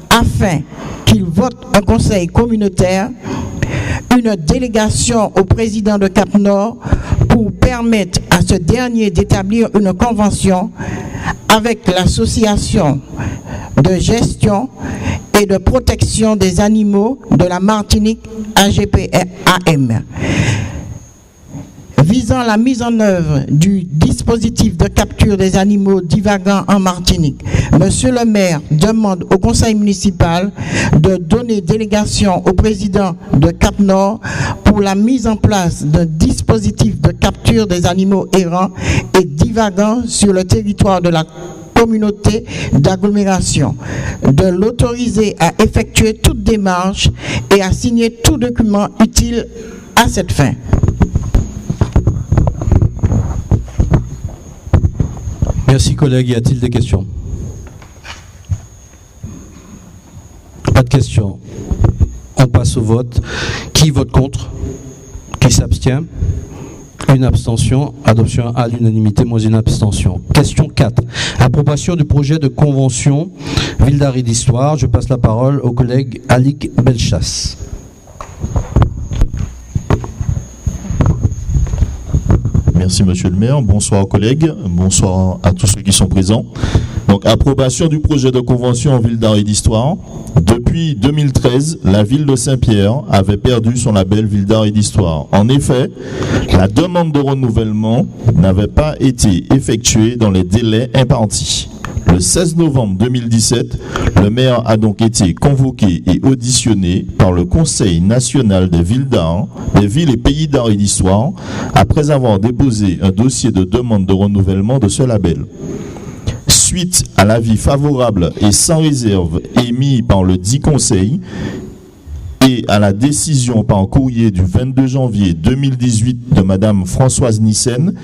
afin qu'il vote un conseil communautaire, une délégation au président de Cap-Nord pour permettre à ce dernier d'établir une convention avec l'association de gestion et de protection des animaux de la Martinique AGPAM, visant la mise en œuvre du dispositif de capture des animaux divagants en Martinique. Monsieur le maire demande au conseil municipal de donner délégation au président de Cap-Nord pour la mise en place d'un dispositif de capture des animaux errants et divagants sur le territoire de la communauté d'agglomération, de l'autoriser à effectuer toute démarche et à signer tout document utile à cette fin. Merci collègues. Y a-t-il des questions? Pas de questions. On passe au vote. Qui vote contre? Qui s'abstient? Une abstention. Adoption à l'unanimité moins une abstention. Question 4. Approbation du projet de convention Ville d'Art et d'Histoire. Je passe la parole au collègue Alik Belchas. Merci Monsieur le maire, bonsoir aux collègues, bonsoir à tous ceux qui sont présents. Donc, approbation du projet de convention en Ville d'Art et d'Histoire. Depuis 2013, la ville de Saint-Pierre avait perdu son label Ville d'Art et d'Histoire. En effet, la demande de renouvellement n'avait pas été effectuée dans les délais impartis. Le 16 novembre 2017, le maire a donc été convoqué et auditionné par le Conseil national des villes d'art, des villes et pays d'art et d'histoire, après avoir déposé un dossier de demande de renouvellement de ce label. Suite à l'avis favorable et sans réserve émis par le dit Conseil, et à la décision par courrier du 22 janvier 2018 de Madame Françoise Nyssen,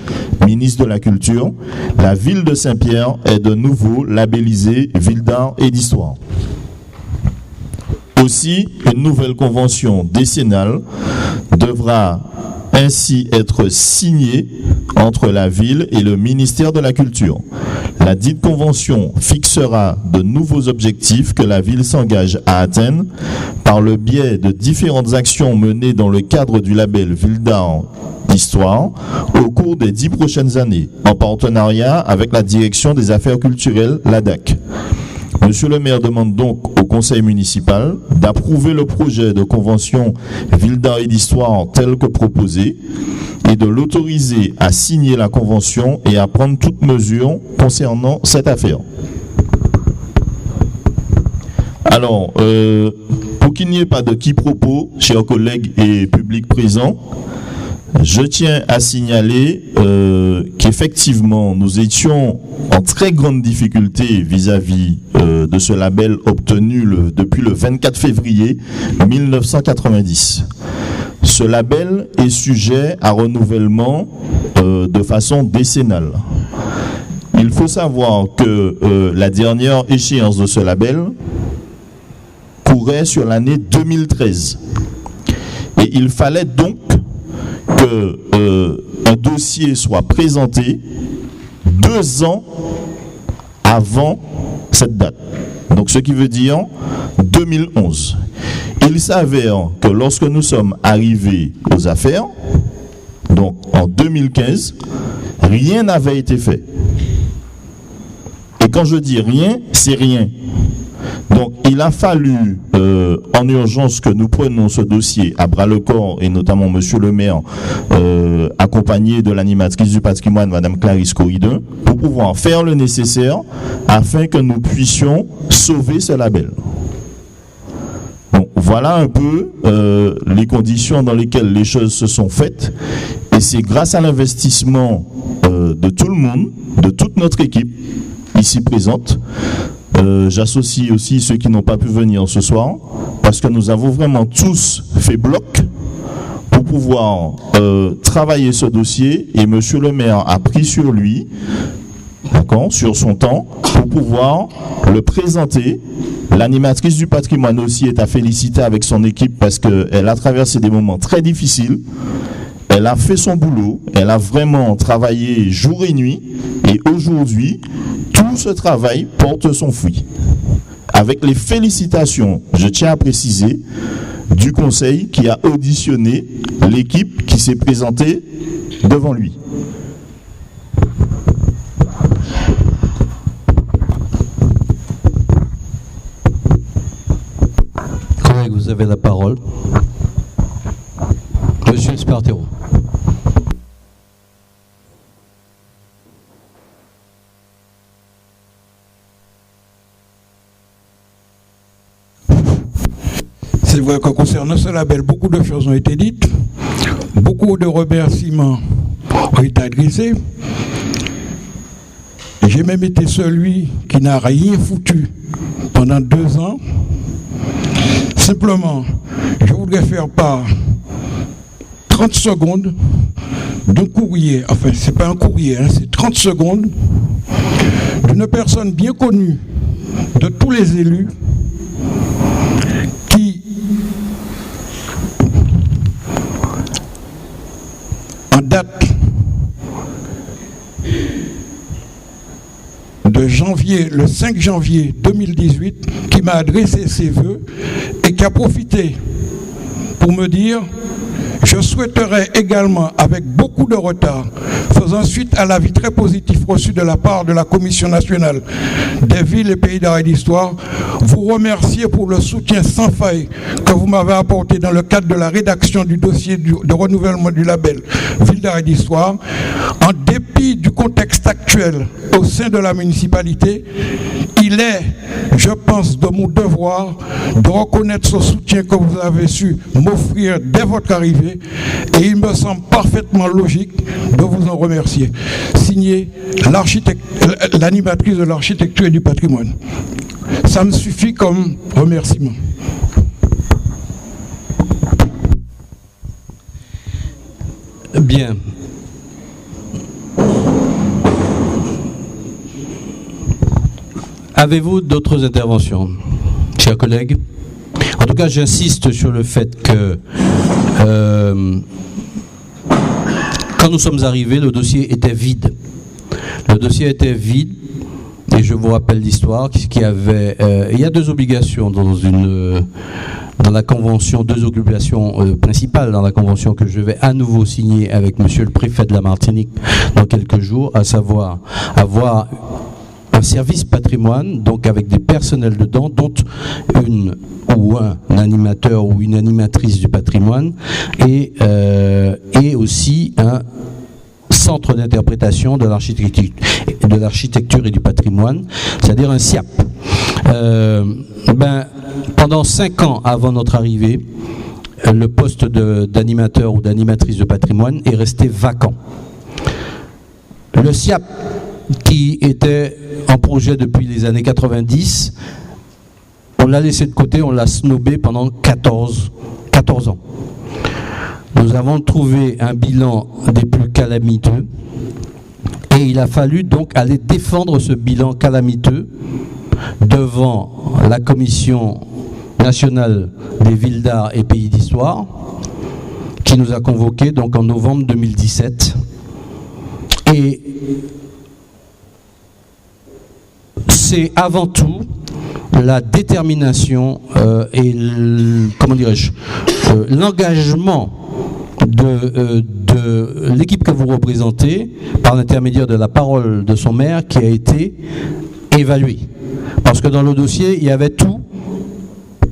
ministre de la Culture, la ville de Saint-Pierre est de nouveau labellisée ville d'art et d'histoire. Aussi, une nouvelle convention décennale devra ainsi être signée entre la ville et le ministère de la Culture. La dite convention fixera de nouveaux objectifs que la ville s'engage à atteindre par le biais de différentes actions menées dans le cadre du label Ville d'art d'histoire au cours des 10 prochaines années, en partenariat avec la direction des affaires culturelles, l'ADAC. Monsieur le maire demande donc au conseil municipal d'approuver le projet de convention Ville d'art et d'histoire tel que proposé et de l'autoriser à signer la convention et à prendre toute mesure concernant cette affaire. Alors, pour qu'il n'y ait pas de quiproquo, chers collègues et publics présents, je tiens à signaler qu'effectivement, nous étions en très grande difficulté vis-à-vis de ce label obtenu depuis le 24 février 1990. Ce label est sujet à renouvellement de façon décennale. Il faut savoir que la dernière échéance de ce label courait sur l'année 2013. Et il fallait donc qu'un dossier soit présenté 2 ans avant cette date. Donc ce qui veut dire 2011. Il s'avère que lorsque nous sommes arrivés aux affaires, donc en 2015, rien n'avait été fait. Et quand je dis rien, c'est rien. Donc il a fallu en urgence que nous prenions ce dossier à bras-le-corps, et notamment monsieur le maire, accompagné de l'animatrice du patrimoine, madame Clarisse Corridon, pour pouvoir faire le nécessaire afin que nous puissions sauver ce label. Bon, voilà un peu les conditions dans lesquelles les choses se sont faites, et c'est grâce à l'investissement de tout le monde, de toute notre équipe ici présente. J'associe aussi ceux qui n'ont pas pu venir ce soir, parce que nous avons vraiment tous fait bloc pour pouvoir travailler ce dossier, et monsieur le maire a pris sur lui, d'accord, sur son temps, pour pouvoir le présenter. L'animatrice du patrimoine aussi est à féliciter avec son équipe, parce qu'elle a traversé des moments très difficiles. Elle a fait son boulot, elle a vraiment travaillé jour et nuit, et aujourd'hui, tout ce travail porte son fruit. Avec les félicitations, je tiens à préciser, du conseil qui a auditionné l'équipe qui s'est présentée devant lui. Collègue, vous avez la parole. Monsieur Spartero. C'est vrai que concernant ce label, beaucoup de choses ont été dites, beaucoup de remerciements ont été adressés. J'ai même été celui qui n'a rien foutu pendant 2 ans. Simplement, je voudrais faire part 30 secondes d'un courrier, enfin c'est pas un courrier, hein, c'est 30 secondes d'une personne bien connue de tous les élus qui, en date de janvier, le 5 janvier 2018, qui m'a adressé ses vœux et qui a profité pour me dire: je souhaiterais également, avec beaucoup de retard, faisant suite à l'avis très positif reçu de la part de la Commission nationale des villes et pays d'art et d'histoire, vous remercier pour le soutien sans faille que vous m'avez apporté dans le cadre de la rédaction du dossier de renouvellement du label Ville d'art et d'histoire. En dépit du contexte actuel au sein de la municipalité, il est, je pense, de mon devoir de reconnaître ce soutien que vous avez su m'offrir dès votre arrivée, et il me semble parfaitement logique de vous en remercier. Signé l'animatrice de l'architecture et du patrimoine. 1 patrimoine. Ça me suffit comme remerciement. Bien. Avez-vous d'autres interventions, chers collègues? En tout cas, j'insiste sur le fait que quand nous sommes arrivés, le dossier était vide. Le dossier était vide, et je vous rappelle l'histoire, qu'il y avait, il y a deux obligations dans la convention, deux obligations principales dans la convention que je vais à nouveau signer avec monsieur le préfet de la Martinique dans quelques jours, à savoir avoir un service patrimoine, donc avec des personnels dedans, dont une ou un animateur ou une animatrice du patrimoine, et aussi un centre d'interprétation de l'architecture et du patrimoine, c'est-à-dire un SIAP. Pendant 5 ans avant notre arrivée, le poste d'animateur ou d'animatrice de patrimoine est resté vacant. Le SIAP, qui était en projet depuis les années 90, on l'a laissé de côté, on l'a snobé pendant 14 ans. Nous avons trouvé un bilan des plus calamiteux et il a fallu donc aller défendre ce bilan calamiteux devant la Commission nationale des villes d'art et pays d'histoire qui nous a convoqués donc en novembre 2017. Et c'est avant tout la détermination et l'engagement de l'équipe que vous représentez par l'intermédiaire de la parole de son maire qui a été évaluée. Parce que dans le dossier, il y avait tout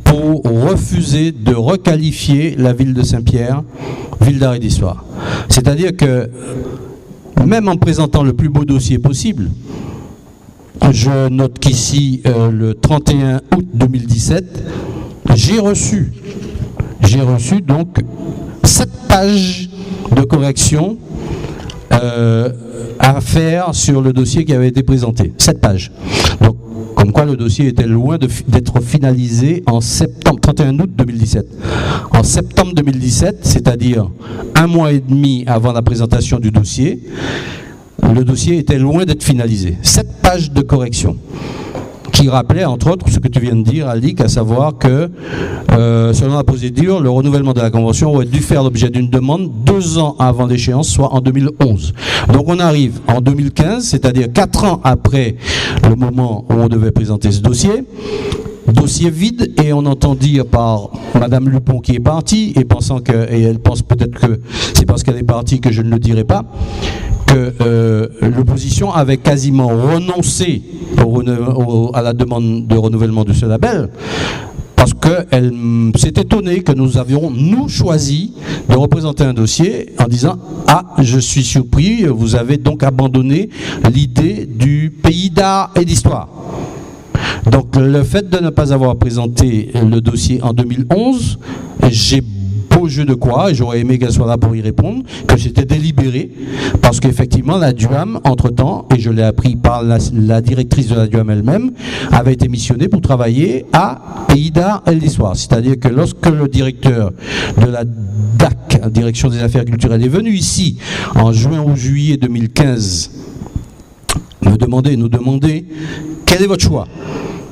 pour refuser de requalifier la ville de Saint-Pierre, ville d'art et d'histoire. C'est-à-dire que même en présentant le plus beau dossier possible, je note qu'ici, le 31 août 2017, j'ai reçu donc 7 pages de correction à faire sur le dossier qui avait été présenté. 7 pages. Donc, comme quoi le dossier était loin d'être finalisé en septembre, 31 août 2017. En septembre 2017, c'est-à-dire 1 mois et demi avant la présentation du dossier, le dossier était loin d'être finalisé. 7 pages de correction qui rappelait entre autres ce que tu viens de dire, Alic, à savoir que selon la procédure, le renouvellement de la convention aurait dû faire l'objet d'une demande 2 ans avant l'échéance, soit en 2011. Donc on arrive en 2015, c'est-à-dire 4 ans après le moment où on devait présenter ce dossier vide, et on entend dire par Madame Lupon qui est partie, et elle pense peut-être que c'est parce qu'elle est partie que je ne le dirai pas, que l'opposition avait quasiment renoncé à la demande de renouvellement de ce label, parce qu'elle s'est étonnée que nous avions, nous, choisi de représenter un dossier en disant « Ah, je suis surpris, vous avez donc abandonné l'idée du pays d'art et d'histoire ». Donc le fait de ne pas avoir présenté le dossier en 2011, j'ai beau jeu de quoi, et j'aurais aimé qu'elle soit là pour y répondre, que c'était délibéré, parce qu'effectivement la DUAM, entre-temps, et je l'ai appris par la directrice de la DUAM elle-même, avait été missionnée pour travailler à Pays d'art et d'histoire. C'est-à-dire que lorsque le directeur de la DAC, Direction des Affaires Culturelles, est venu ici en juin ou juillet 2015, nous demander quel est votre choix.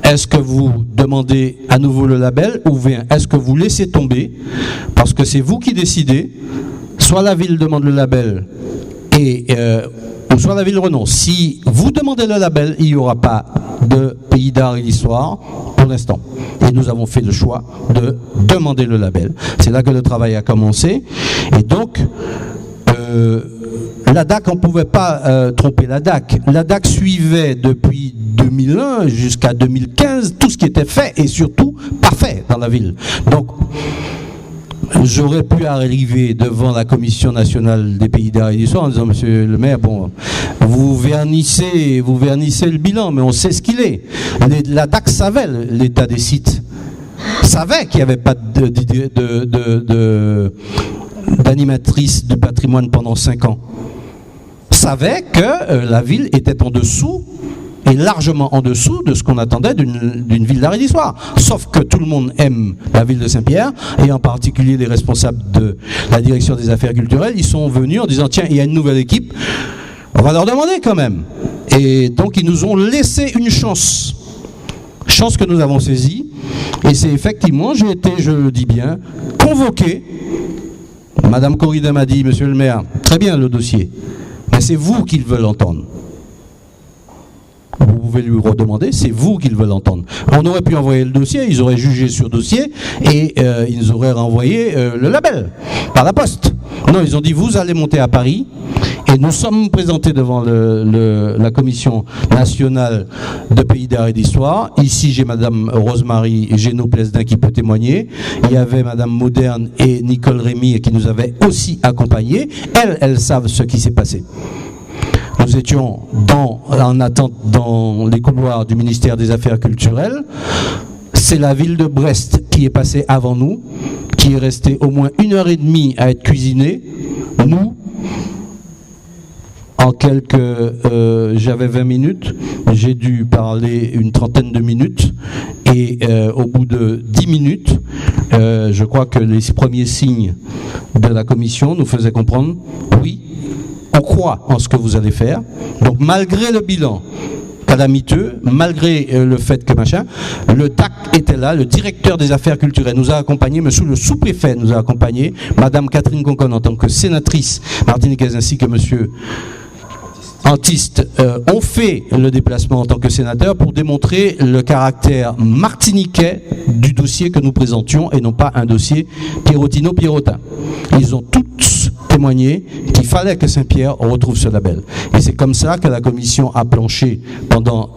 Est-ce que vous demandez à nouveau le label ou bien est-ce que vous laissez tomber parce que c'est vous qui décidez, soit la ville demande le label ou soit la ville renonce. Si vous demandez le label, il n'y aura pas de pays d'art et d'histoire pour l'instant. Et nous avons fait le choix de demander le label. C'est là que le travail a commencé. Et donc, la DAC, on ne pouvait pas tromper la DAC. La DAC suivait depuis 2001 jusqu'à 2015 tout ce qui était fait et surtout pas fait dans la ville. Donc, j'aurais pu arriver devant la Commission nationale des pays d'art et d'histoire en disant « Monsieur le maire, bon, vous vernissez le bilan, mais on sait ce qu'il est. » La DAC savait l'état des sites, savait qu'il n'y avait pas d'animatrice du patrimoine pendant 5 ans, savait que la ville était en dessous est largement en dessous de ce qu'on attendait d'une ville d'art et d'histoire. Sauf que tout le monde aime la ville de Saint-Pierre, et en particulier les responsables de la direction des affaires culturelles, ils sont venus en disant tiens, il y a une nouvelle équipe, on va leur demander quand même. Et donc ils nous ont laissé une chance que nous avons saisie, et c'est effectivement, j'ai été, je le dis bien, convoqué. Madame Corrida m'a dit, monsieur le maire, très bien le dossier, mais c'est vous qu'ils veulent entendre. Vous pouvez lui redemander, c'est vous qu'ils veulent entendre. On aurait pu envoyer le dossier, ils auraient jugé sur dossier, et ils auraient renvoyé le label par la poste. Non, ils ont dit, vous allez monter à Paris, et nous sommes présentés devant la Commission nationale de Pays d'art et d'histoire. Ici, j'ai Madame Rosemary Génaud-Plesdin qui peut témoigner. Il y avait Madame Moderne et Nicole Rémy qui nous avaient aussi accompagnés. Elles savent ce qui s'est passé. Nous étions en attente dans les couloirs du ministère des Affaires culturelles. C'est la ville de Brest qui est passée avant nous, qui est restée au moins 1h30 à être cuisinée. Nous, en j'avais 20 minutes, j'ai dû parler une trentaine de minutes, et au bout de 10 minutes, je crois que les premiers signes de la commission nous faisaient comprendre, oui, on croit en ce que vous allez faire. Donc malgré le bilan calamiteux, malgré le fait que machin, le DAC était là, le directeur des affaires culturelles nous a accompagnés, monsieur le sous-préfet nous a accompagnés, madame Catherine Concon en tant que sénatrice martiniquaise, ainsi que monsieur Antiste ont fait le déplacement en tant que sénateur pour démontrer le caractère martiniquais du dossier que nous présentions, et non pas un dossier pierrotino-pierrotin. Ils ont tous témoigné qu'il fallait que Saint-Pierre retrouve ce label. Et c'est comme ça que la commission a planché pendant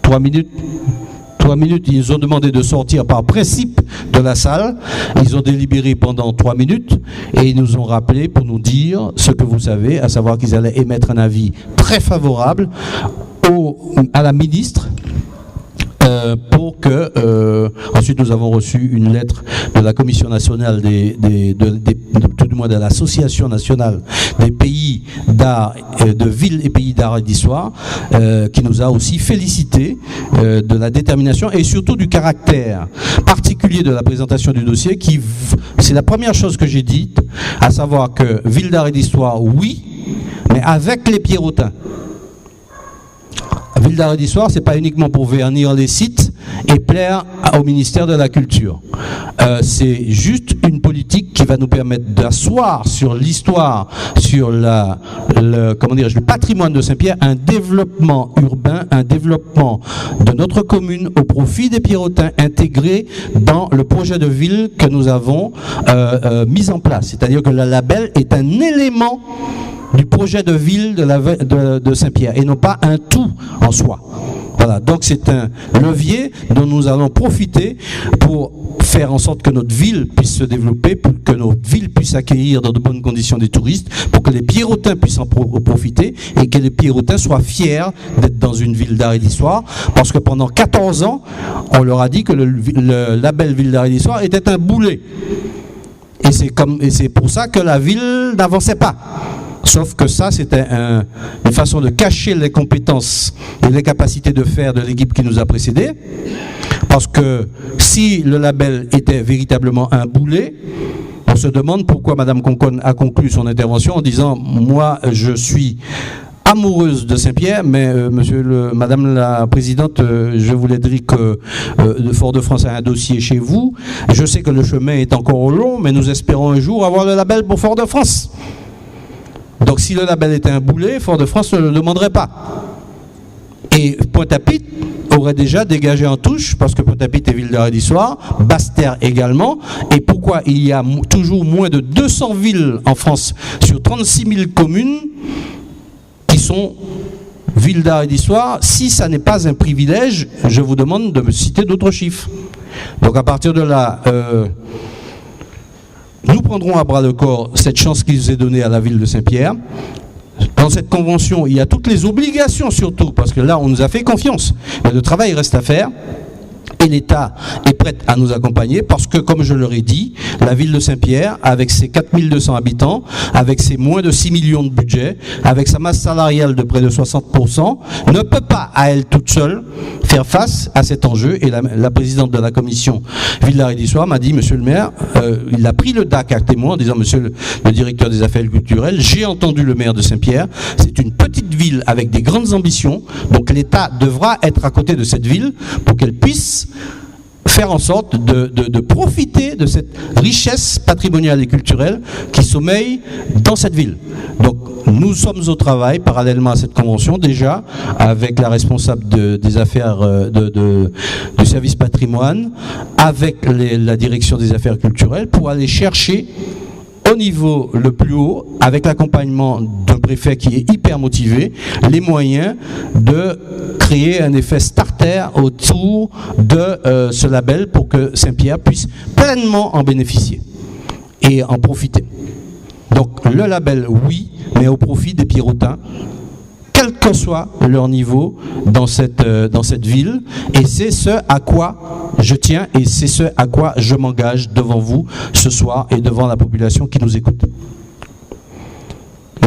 3 minutes. 3 minutes, ils nous ont demandé de sortir par principe de la salle. Ils ont délibéré pendant 3 minutes et ils nous ont rappelé pour nous dire ce que vous savez, à savoir qu'ils allaient émettre un avis très favorable à la ministre. Pour que ensuite nous avons reçu une lettre de la Commission nationale tout du moins de l'Association nationale des pays d'art, de villes et pays d'art et d'histoire, qui nous a aussi félicité de la détermination et surtout du caractère particulier de la présentation du dossier, qui c'est la première chose que j'ai dite, à savoir que ville d'art et d'histoire, oui, mais avec les pierrotins. Ville d'art et d'histoire, c'est pas uniquement pour vernir les sites et plaire au ministère de la Culture. C'est juste une politique qui va nous permettre d'asseoir sur l'histoire, sur le patrimoine de Saint-Pierre, un développement urbain, un développement de notre commune au profit des pierrotins, intégrés dans le projet de ville que nous avons mis en place. C'est-à-dire que le label est un élément du projet de ville de Saint-Pierre, et non pas un tout en soi. Voilà, donc c'est un levier dont nous allons profiter pour faire en sorte que notre ville puisse se développer, pour que notre ville puisse accueillir dans de bonnes conditions des touristes, pour que les pierrotins puissent en profiter, et que les pierrotins soient fiers d'être dans une ville d'art et d'histoire, parce que pendant 14 ans, on leur a dit que le label ville d'art et d'histoire était un boulet. Et c'est pour ça que la ville n'avançait pas. Sauf que ça, c'était une façon de cacher les compétences et les capacités de faire de l'équipe qui nous a précédés. Parce que si le label était véritablement un boulet, on se demande pourquoi Mme Concon a conclu son intervention en disant « Moi, je suis amoureuse de Saint-Pierre, mais Madame la Présidente, je voulais dire que Fort-de-France a un dossier chez vous. Je sais que le chemin est encore long, mais nous espérons un jour avoir le label pour Fort-de-France. » Donc si le label était un boulet, Fort-de-France ne le demanderait pas. Et Pointe-à-Pitre aurait déjà dégagé en touche, parce que Pointe-à-Pitre est ville d'art et d'histoire, Basse-Terre également. Et pourquoi il y a toujours moins de 200 villes en France sur 36 000 communes qui sont villes d'art et d'histoire? Si ça n'est pas un privilège, je vous demande de me citer d'autres chiffres. Donc à partir de là... nous prendrons à bras le corps cette chance qui nous est donnée à la ville de Saint-Pierre. Dans cette convention, il y a toutes les obligations surtout, parce que là, on nous a fait confiance. Mais le travail reste à faire. et l'État est prêt à nous accompagner parce que, comme je leur ai dit, la ville de Saint-Pierre, avec ses 4200 habitants, avec ses moins de 6 millions de budget, avec sa masse salariale de près de 60%, ne peut pas, à elle toute seule, faire face à cet enjeu. Et la présidente de la commission Ville d'Arrêt d'Histoire m'a dit, monsieur le maire, il a pris le DAC à témoin en disant, monsieur le directeur des affaires culturelles, j'ai entendu le maire de Saint-Pierre, c'est une petite ville avec des grandes ambitions, donc l'État devra être à côté de cette ville pour qu'elle puisse faire en sorte de profiter de cette richesse patrimoniale et culturelle qui sommeille dans cette ville. Donc nous sommes au travail parallèlement à cette convention déjà avec la responsable des affaires du service patrimoine, avec la direction des affaires culturelles pour aller chercher au niveau le plus haut, avec l'accompagnement d'un préfet qui est hyper motivé, les moyens de créer un effet starter autour de ce label pour que Saint-Pierre puisse pleinement en bénéficier et en profiter. Donc le label, oui, mais au profit des Pierrotins, quel que soit leur niveau dans cette ville. Et c'est ce à quoi je tiens et c'est ce à quoi je m'engage devant vous ce soir et devant la population qui nous écoute.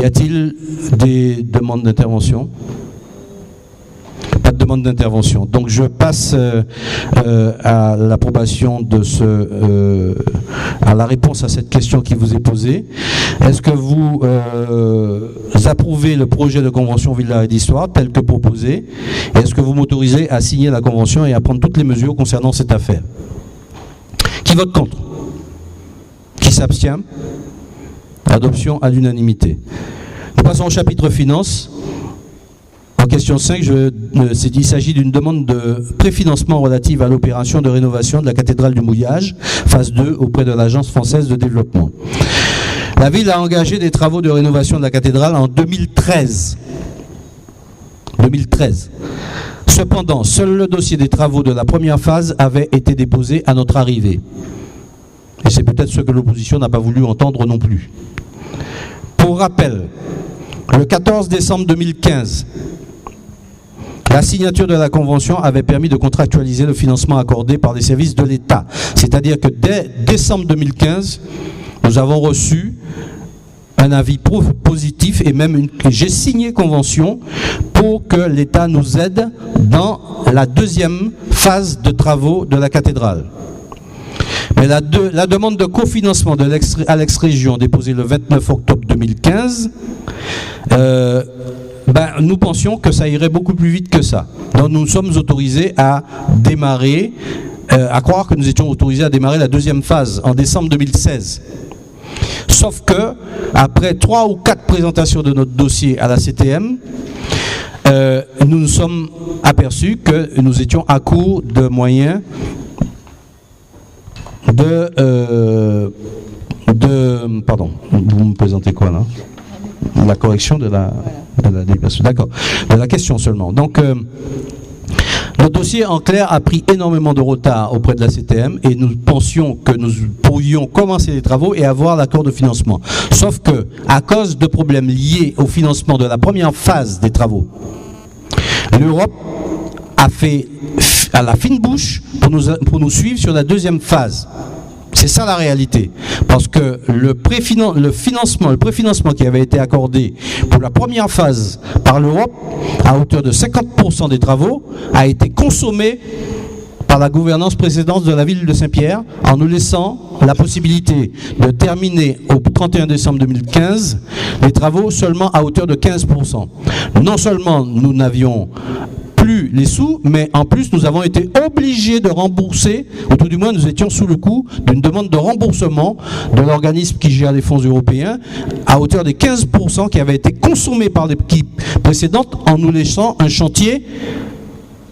Y a-t-il des demandes d'intervention ? Pas de demande d'intervention. Donc je passe à l'approbation de à la réponse à cette question qui vous est posée. Est-ce que vous approuvez le projet de convention Ville d'Arrêt d'Histoire tel que proposé? Et est-ce que vous m'autorisez à signer la convention et à prendre toutes les mesures concernant cette affaire? Qui vote contre? Qui s'abstient? Adoption à l'unanimité. Nous passons au chapitre finances. En question 5, il s'agit d'une demande de préfinancement relative à l'opération de rénovation de la cathédrale du Mouillage, phase 2, auprès de l'Agence française de développement. La ville a engagé des travaux de rénovation de la cathédrale en 2013. Cependant, seul le dossier des travaux de la première phase avait été déposé à notre arrivée. Et c'est peut-être ce que l'opposition n'a pas voulu entendre non plus. Pour rappel, le 14 décembre 2015, la signature de la convention avait permis de contractualiser le financement accordé par les services de l'État. C'est-à-dire que dès décembre 2015, nous avons reçu un avis positif et même j'ai signé convention pour que l'État nous aide dans la deuxième phase de travaux de la cathédrale. Mais la demande de cofinancement à l'ex-région déposée le 29 octobre 2015, nous pensions que ça irait beaucoup plus vite que ça. Donc nous sommes autorisés à démarrer, à croire que nous étions autorisés à démarrer la deuxième phase en décembre 2016. Sauf que, après 3 ou 4 présentations de notre dossier à la CTM, nous nous sommes aperçus que nous étions à court de moyens pardon, vous me présentez quoi là? La correction de la délibération. D'accord. De la question seulement. Donc, le dossier en clair a pris énormément de retard auprès de la CTM et nous pensions que nous pourrions commencer les travaux et avoir l'accord de financement. Sauf que, à cause de problèmes liés au financement de la première phase des travaux, l'Europe a fait à la fine bouche pour nous suivre sur la deuxième phase. C'est ça la réalité. Parce que le préfinancement qui avait été accordé pour la première phase par l'Europe, à hauteur de 50% des travaux, a été consommé par la gouvernance précédente de la ville de Saint-Pierre, en nous laissant la possibilité de terminer au 31 décembre 2015 les travaux seulement à hauteur de 15%. Non seulement nous n'avions plus les sous, mais en plus nous avons été obligés de rembourser, ou tout du moins nous étions sous le coup d'une demande de remboursement de l'organisme qui gère les fonds européens à hauteur des 15% qui avaient été consommés par l'équipe précédente en nous laissant un chantier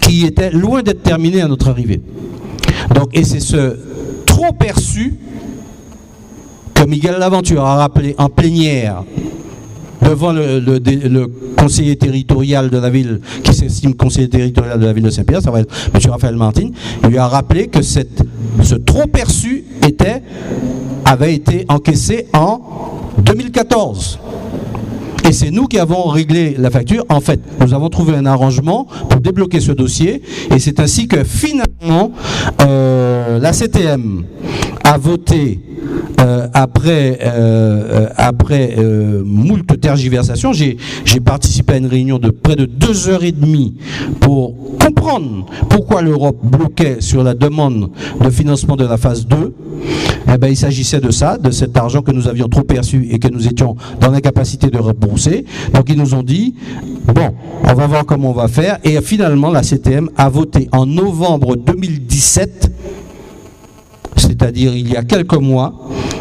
qui était loin d'être terminé à notre arrivée. Donc, et c'est ce trop perçu que Miguel Laventure a rappelé en plénière devant le conseiller territorial de la ville, qui s'estime conseiller territorial de la ville de Saint-Pierre, ça va être M. Raphaël Martin, il lui a rappelé que ce trop perçu avait été encaissé en 2014. Et c'est nous qui avons réglé la facture. En fait, nous avons trouvé un arrangement pour débloquer ce dossier et c'est ainsi que finalement la CTM a voté après moult tergiversations. J'ai participé à une réunion de près de 2h30 pour comprendre pourquoi l'Europe bloquait sur la demande de financement de la phase 2. Eh ben, il s'agissait de ça, de cet argent que nous avions trop perçu et que nous étions dans l'incapacité de rembourser. Donc ils nous ont dit, bon, on va voir comment on va faire. Et finalement, la CTM a voté en novembre 2017, c'est-à-dire il y a quelques mois,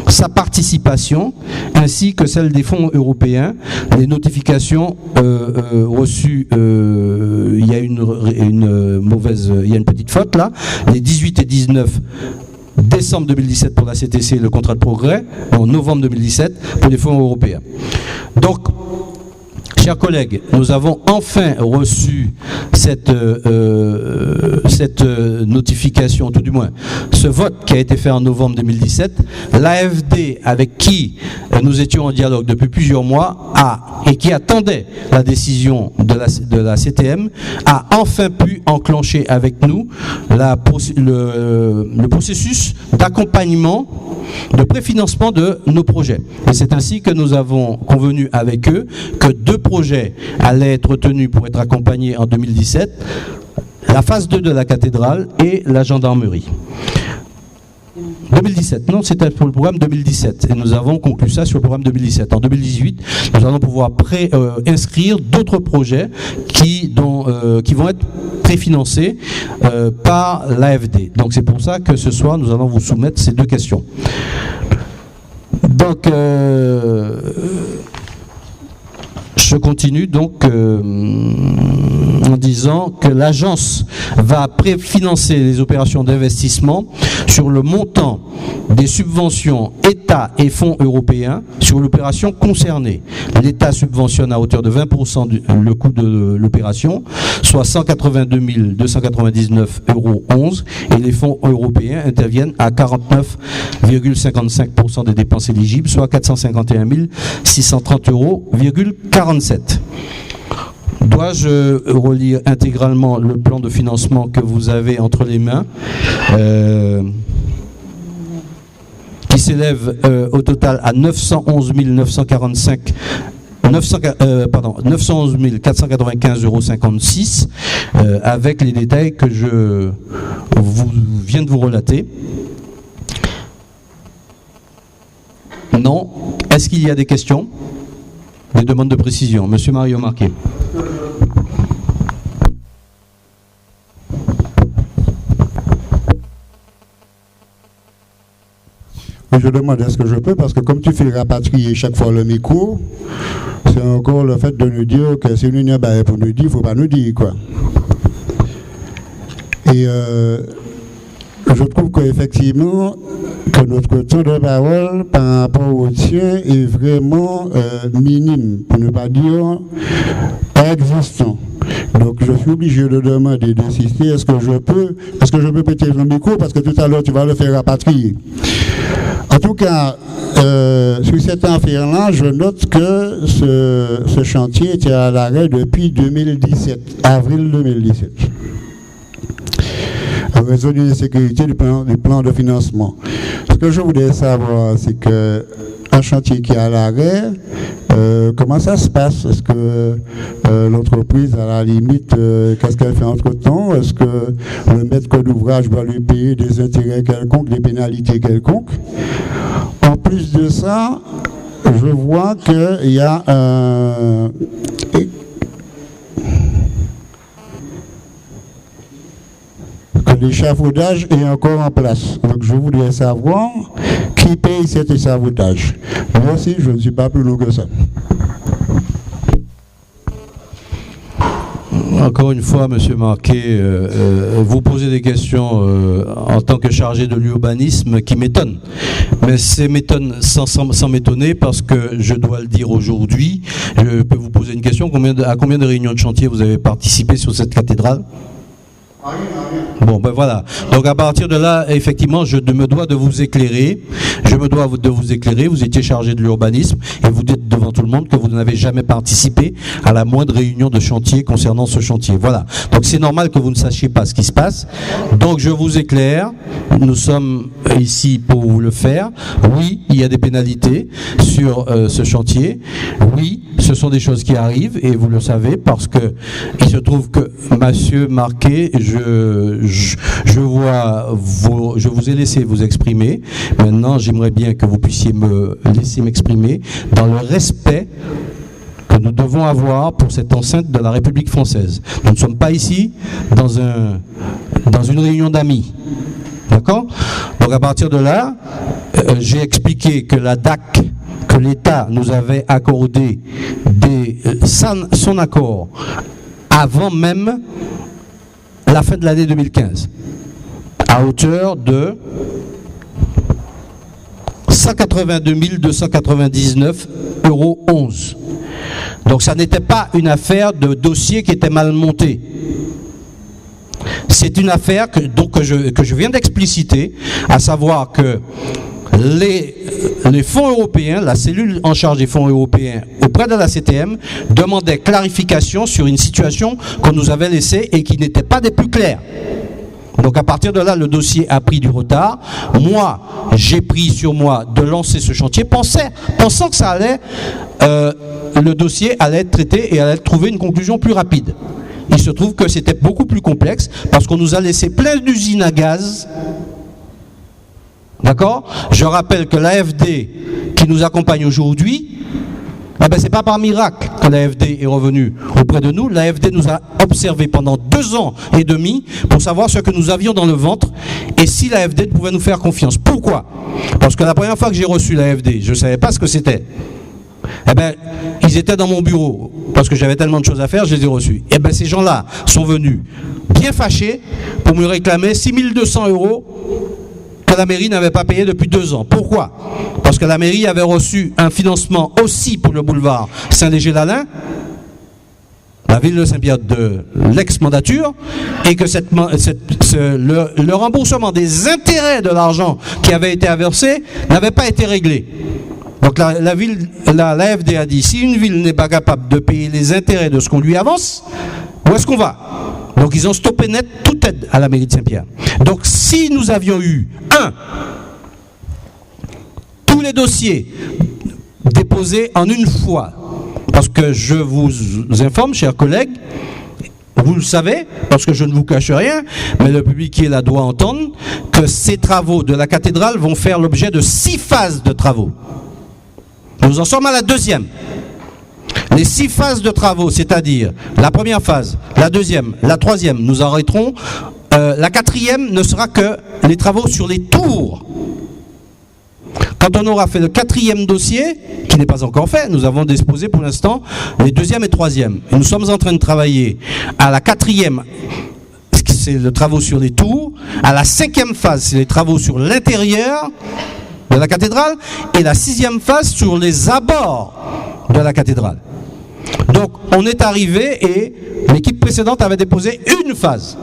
sa participation ainsi que celle des fonds européens. Les notifications reçues, il y a une petite faute là, les 18 et 19 décembre 2017 pour la CTC, le contrat de progrès, en novembre 2017 pour les fonds européens. Donc, chers collègues, nous avons enfin reçu cette notification, tout du moins, ce vote qui a été fait en novembre 2017. L'AFD, avec qui nous étions en dialogue depuis plusieurs mois, et qui attendait la décision de la CTM, a enfin pu enclencher avec nous le processus d'accompagnement, de préfinancement de nos projets. Et c'est ainsi que nous avons convenu avec eux que 2 projets allaient être tenus pour être accompagnés en 2017, la phase 2 de la cathédrale et la gendarmerie. 2017, non, c'était pour le programme 2017 et nous avons conclu ça sur le programme 2017. En 2018, nous allons pouvoir inscrire d'autres projets qui vont être préfinancés par l'AFD. Donc c'est pour ça que ce soir, nous allons vous soumettre ces 2 questions. Donc, je continue donc en disant que l'agence va préfinancer les opérations d'investissement sur le montant des subventions État et fonds européens sur l'opération concernée. L'État subventionne à hauteur de 20% le coût de l'opération, soit 182 299,11 € et les fonds européens interviennent à 49,55% des dépenses éligibles, soit 451 630,47 €. Dois-je relire intégralement le plan de financement que vous avez entre les mains, qui s'élève au total à 911 495,56 €, avec les détails que je viens de vous relater. Non. Est-ce qu'il y a des questions? Des demandes de précision. Monsieur Mario Marquet. Je demande est-ce que je peux, parce que comme tu fais rapatrier chaque fois le micro, c'est encore le fait de nous dire que si nous n'y a pas pour nous dire, il ne faut pas nous dire quoi. Et je trouve qu'effectivement, que notre temps de parole par rapport au tien est vraiment minime, pour ne pas dire pas existant. Donc je suis obligé de demander, d'insister, est-ce que je peux péter le micro, parce que tout à l'heure tu vas le faire rapatrier. En tout cas, sur cette affaire-là, je note que ce chantier était à l'arrêt depuis 2017, avril 2017. En raison d'une insécurité du plan de financement. Ce que je voudrais savoir, c'est que un chantier qui est à l'arrêt, comment ça se passe? Est-ce que l'entreprise, à la limite, qu'est-ce qu'elle fait entre-temps? Est-ce que le maître d'ouvrage va lui payer des intérêts quelconques, des pénalités quelconques? En plus de ça, je vois qu'il y a que l'échafaudage est encore en place. Donc je voudrais savoir qui paye cet échafaudage. Merci, je ne suis pas plus long que ça. Encore une fois, Monsieur Marquet, vous posez des questions en tant que chargé de l'urbanisme qui m'étonnent. Mais c'est sans m'étonner, parce que je dois le dire aujourd'hui. Je peux vous poser une question. À combien de réunions de chantier vous avez participé sur cette cathédrale? Bon, ben voilà. Donc à partir de là, effectivement, je me dois de vous éclairer. Je me dois de vous éclairer. Vous étiez chargé de l'urbanisme et vous dites devant tout le monde que vous n'avez jamais participé à la moindre réunion de chantier concernant ce chantier. Voilà. Donc c'est normal que vous ne sachiez pas ce qui se passe. Donc je vous éclaire. Nous sommes ici pour vous le faire. Oui, il y a des pénalités sur ce chantier. Oui, ce sont des choses qui arrivent et vous le savez parce que il se trouve que Monsieur Marquet, je vous ai laissé vous exprimer. Maintenant, j'aimerais bien que vous puissiez me laisser m'exprimer dans le respect que nous devons avoir pour cette enceinte de la République française. Nous ne sommes pas ici dans une réunion d'amis. D'accord ? Donc à partir de là, j'ai expliqué que la DAC que l'État nous avait accordé son accord avant même la fin de l'année 2015, à hauteur de 182 299,11 €. Donc ça n'était pas une affaire de dossier qui était mal monté. C'est une affaire que je viens d'expliciter, à savoir que les fonds européens, la cellule en charge des fonds européens auprès de la CTM demandait clarification sur une situation qu'on nous avait laissée et qui n'était pas des plus claires. Donc à partir de là, le dossier a pris du retard. Moi, j'ai pris sur moi de lancer ce chantier, pensant que ça allait, le dossier allait être traité et allait trouver une conclusion plus rapide. Il se trouve que c'était beaucoup plus complexe parce qu'on nous a laissé plein d'usines à gaz. D'accord ? Je rappelle que l'AFD qui nous accompagne aujourd'hui, c'est pas par miracle que l'AFD est revenu auprès de nous. L'AFD nous a observé pendant 2 ans et demi pour savoir ce que nous avions dans le ventre et si l'AFD pouvait nous faire confiance. Pourquoi ? Parce que la première fois que j'ai reçu l'AFD, je ne savais pas ce que c'était. Ils étaient dans mon bureau parce que j'avais tellement de choses à faire, je les ai reçus. Ces gens-là sont venus bien fâchés pour me réclamer 6 200 € que la mairie n'avait pas payé depuis 2 ans. Pourquoi ? Parce que la mairie avait reçu un financement aussi pour le boulevard Saint-Léger-Lalin, la ville de Saint-Pierre de l'ex-mandature, et que le remboursement des intérêts de l'argent qui avait été versé n'avait pas été réglé. Donc l'AFD a dit, si une ville n'est pas capable de payer les intérêts de ce qu'on lui avance, où est-ce qu'on va ? Donc ils ont stoppé net toute aide à la mairie de Saint-Pierre. Donc si nous avions eu tous les dossiers déposés en une fois, parce que je vous informe, chers collègues, vous le savez, parce que je ne vous cache rien, mais le public qui est là doit entendre que ces travaux de la cathédrale vont faire l'objet de 6 phases de travaux. Nous en sommes à la 2e. Les 6 phases de travaux, c'est-à-dire la première phase, la 2e, la 3e, nous arrêterons. La 4e ne sera que les travaux sur les tours. Quand on aura fait le 4e dossier, qui n'est pas encore fait, nous avons disposé pour l'instant les 2e et 3e. Et nous sommes en train de travailler à la 4e, c'est le travaux sur les tours. À la 5e phase, c'est les travaux sur l'intérieur de la cathédrale. Et la 6e phase sur les abords de la cathédrale. Donc on est arrivé et l'équipe précédente avait déposé une phase.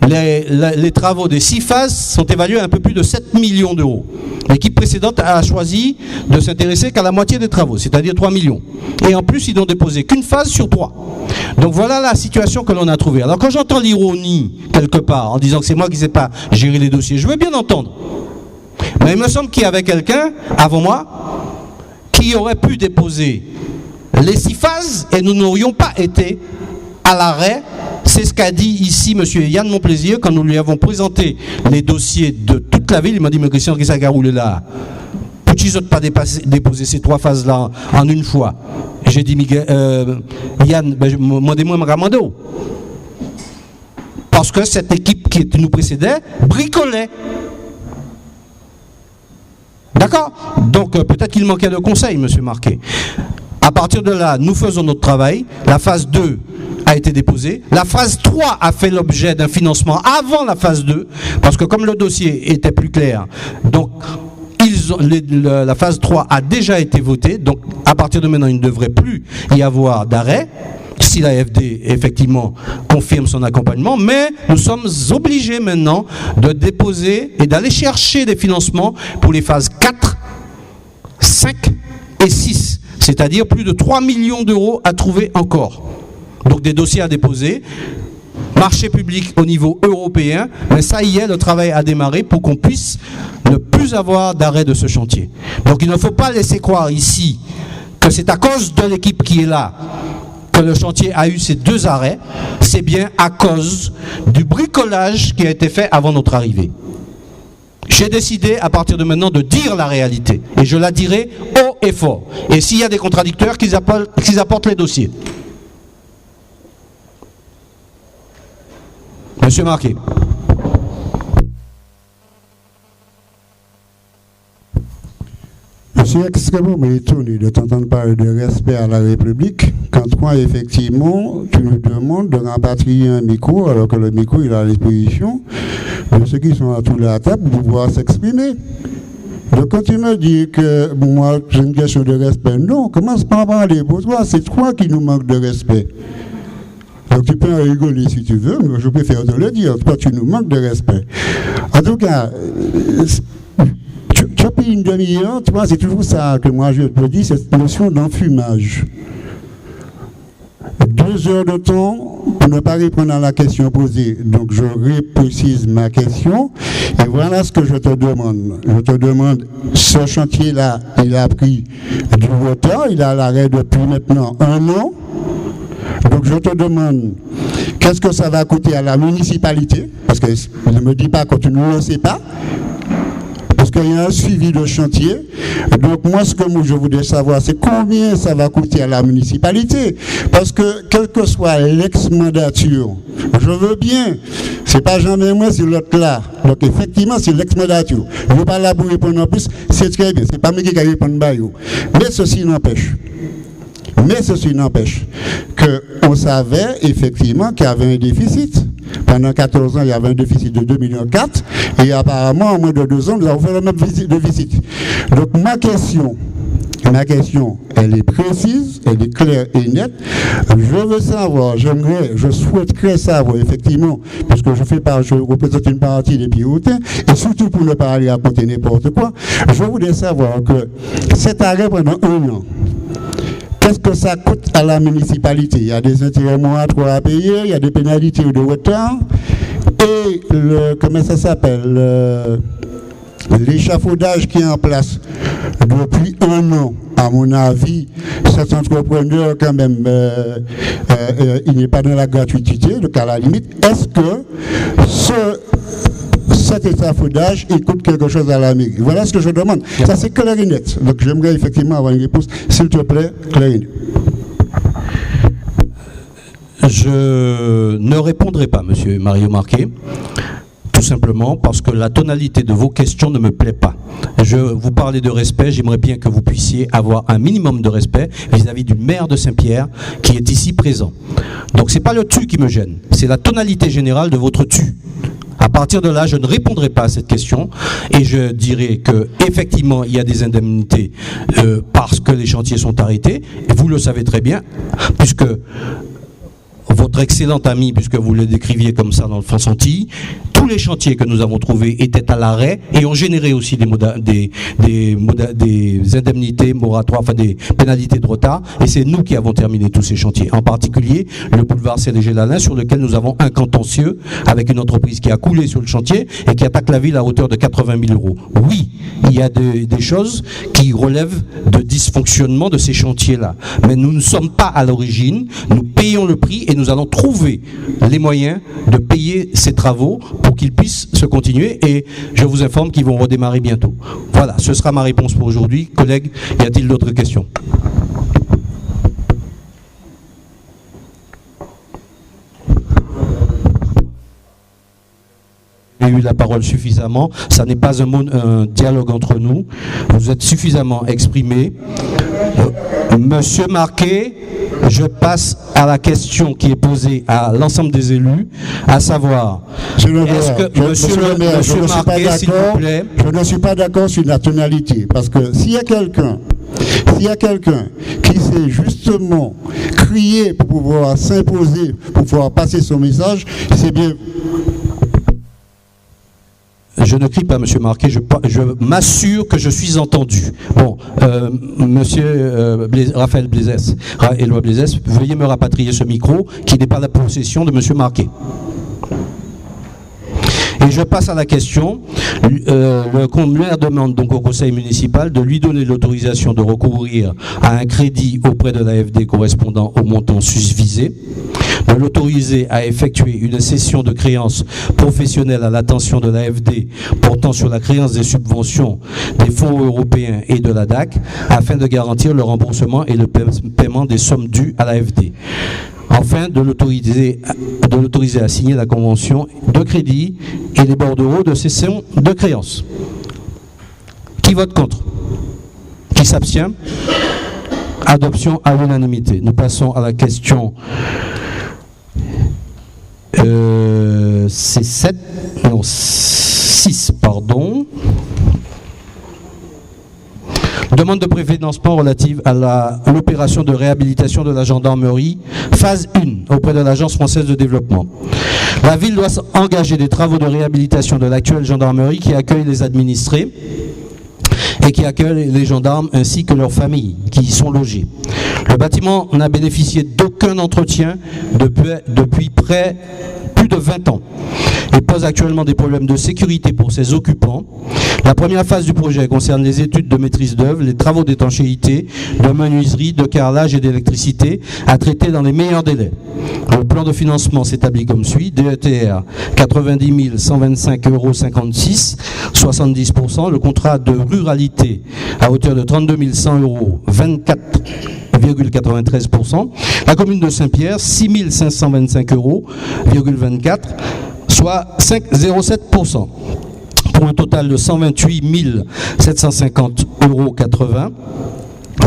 Les travaux des 6 phases sont évalués à un peu plus de 7 millions d'euros. L'équipe précédente a choisi de s'intéresser qu'à la moitié des travaux, c'est-à-dire 3 millions. Et en plus, ils n'ont déposé qu'une phase sur 3. Donc voilà la situation que l'on a trouvée. Alors quand j'entends l'ironie quelque part en disant que c'est moi qui ne sais pas gérer les dossiers, je veux bien entendre. Mais il me semble qu'il y avait quelqu'un avant moi qui aurait pu déposer les 6 phases et nous n'aurions pas été à l'arrêt. C'est ce qu'a dit ici M. Yann Monplaisir quand nous lui avons présenté les dossiers de toute la ville. Il m'a dit, mais Christian, qu'est-ce qui a roulé là? Pourquoi ils n'ont pas déposé ces 3 phases-là en une fois? J'ai dit, Yann, demandez-moi un ramando. Parce que cette équipe qui nous précédait bricolait. D'accord? Donc peut-être qu'il manquait de conseils, M. Marquet. À partir de là, nous faisons notre travail. La phase 2 a été déposée. La phase 3 a fait l'objet d'un financement avant la phase 2, parce que comme le dossier était plus clair, donc la phase 3 a déjà été votée. Donc à partir de maintenant, il ne devrait plus y avoir d'arrêt, si l'AFD, effectivement, confirme son accompagnement, mais nous sommes obligés maintenant de déposer et d'aller chercher des financements pour les phases 4, 5 et 6, c'est-à-dire plus de 3 millions d'euros à trouver encore. Donc des dossiers à déposer, marché public au niveau européen, mais ça y est, le travail a démarré pour qu'on puisse ne plus avoir d'arrêt de ce chantier. Donc il ne faut pas laisser croire ici que c'est à cause de l'équipe qui est là que le chantier a eu ces 2 arrêts, c'est bien à cause du bricolage qui a été fait avant notre arrivée. J'ai décidé à partir de maintenant de dire la réalité, et je la dirai haut et fort. Et s'il y a des contradicteurs, qu'ils apportent les dossiers. Monsieur Marquet. Je suis extrêmement étonné de t'entendre parler de respect à la République quand toi, effectivement, tu nous demandes de rapatrier un micro alors que le micro il est à disposition de ceux qui sont à toute la table pour pouvoir s'exprimer. Donc quand tu me dis que moi, c'est une question de respect, non, commence pas à parler pour toi, c'est toi qui nous manques de respect. Donc tu peux en rigoler si tu veux, mais je préfère te le dire, toi tu nous manques de respect. En tout cas, tu as pris une demi-heure, tu vois, c'est toujours ça que moi je te dis, cette notion d'enfumage. 2 heures de temps pour ne pas répondre à la question posée. Donc je reprécise ma question et voilà ce que je te demande. Je te demande, ce chantier-là, il a pris du retard, il est à l'arrêt depuis maintenant 1 an. Donc je te demande, qu'est-ce que ça va coûter à la municipalité? Parce que ne me dis pas que tu ne le sais pas. Parce qu'il y a un suivi de chantier. Donc moi, ce que je voudrais savoir, c'est combien ça va coûter à la municipalité. Parce que, quelle que soit l'ex-mandature, je veux bien. C'est pas jamais moi, c'est l'autre là. Donc effectivement, c'est l'ex-mandature. Je ne veux pas là pour répondre en plus, c'est très bien. C'est pas moi qui vais répondre. Mais ceci n'empêche. Qu'on savait effectivement qu'il y avait un déficit. Pendant 14 ans, il y avait un déficit de 2,4 millions et apparemment, en moins de 2 ans, nous avons fait le même déficit. Donc ma question, elle est précise, elle est claire et nette. Je veux savoir, je souhaiterais savoir effectivement, parce que je représente une partie des Piroutins, et surtout pour ne pas aller raconter n'importe quoi, je voudrais savoir que cet arrêt pendant 1 an, qu'est-ce que ça coûte à la municipalité? Il y a des intérêts moratoires à payer, il y a des pénalités de retard, et comment ça s'appelle, l'échafaudage qui est en place depuis 1 an. À mon avis, cet entrepreneur, quand même, il n'est pas dans la gratuité, donc à la limite, est-ce que cet échafaudage, il coûte quelque chose à la mairie? Voilà ce que je demande. Ça, c'est clair et net. Donc, j'aimerais effectivement avoir une réponse, s'il te plaît, clair et net. Je ne répondrai pas, monsieur Mario Marquet, tout simplement parce que la tonalité de vos questions ne me plaît pas. Je vous parlais de respect, j'aimerais bien que vous puissiez avoir un minimum de respect vis-à-vis du maire de Saint-Pierre qui est ici présent. Donc, ce n'est pas le tu qui me gêne, c'est la tonalité générale de votre tu. À partir de là, je ne répondrai pas à cette question et je dirai que effectivement il y a des indemnités parce que les chantiers sont arrêtés. Et vous le savez très bien, puisque votre excellent ami, puisque vous le décriviez comme ça dans le France Antilles, tous les chantiers que nous avons trouvés étaient à l'arrêt et ont généré aussi des indemnités moratoires, enfin des pénalités de retard. Et c'est nous qui avons terminé tous ces chantiers. En particulier, le boulevard CDG-Lalin, sur lequel nous avons un contentieux avec une entreprise qui a coulé sur le chantier et qui attaque la ville à hauteur de 80 000 €. Oui, il y a des choses qui relèvent de dysfonctionnement de ces chantiers-là. Mais nous ne sommes pas à l'origine, nous payons le prix et nous allons trouver les moyens de payer ces travaux pour qu'ils puissent se continuer et je vous informe qu'ils vont redémarrer bientôt. Voilà, ce sera ma réponse pour aujourd'hui. Collègues, y a-t-il d'autres questions? J'ai eu la parole suffisamment, ça n'est pas un dialogue entre nous, vous êtes suffisamment exprimé. Monsieur Marquet, je passe à la question qui est posée à l'ensemble des élus, à savoir, est-ce que, monsieur Marquet, s'il vous plaît... Je ne suis pas d'accord sur la tonalité, parce que s'il y a quelqu'un qui sait justement crier pour pouvoir s'imposer, pour pouvoir passer son message, c'est bien. Je ne crie pas, monsieur Marquet, je m'assure que je suis entendu. Bon, monsieur Raphaël Blaisès, Éloi Blaisès, veuillez me rapatrier ce micro qui n'est pas la possession de monsieur Marquet. Et je passe à la question. Le maire demande donc au conseil municipal de lui donner l'autorisation de recourir à un crédit auprès de l'AFD correspondant au montant susvisé, de l'autoriser à effectuer une cession de créances professionnelles à l'attention de l'AFD portant sur la créance des subventions des fonds européens et de la DAC afin de garantir le remboursement et le paiement des sommes dues à l'AFD. Enfin, de l'autoriser à signer la convention de crédit et les bordereaux de cession de créances. Qui vote contre? Qui s'abstient? Adoption à l'unanimité. Nous passons à la question C7, non 6, pardon. Demande de préfinancement relative à l'opération de réhabilitation de la gendarmerie, phase 1, auprès de l'Agence française de développement. La ville doit engager des travaux de réhabilitation de l'actuelle gendarmerie qui accueille les administrés et qui accueille les gendarmes ainsi que leurs familles qui y sont logés. Le bâtiment n'a bénéficié d'aucun entretien depuis plus de 20 ans et pose actuellement des problèmes de sécurité pour ses occupants. La première phase du projet concerne les études de maîtrise d'œuvre, les travaux d'étanchéité, de menuiserie, de carrelage et d'électricité à traiter dans les meilleurs délais. Le plan de financement s'établit comme suit: DETR 90 125,56 €, 70%. Le contrat de ruralité à hauteur de 32 100 €, 24,93%. La commune de Saint-Pierre, 6 525,24 €, soit 5,07%. Pour un total de 128 750,80 €.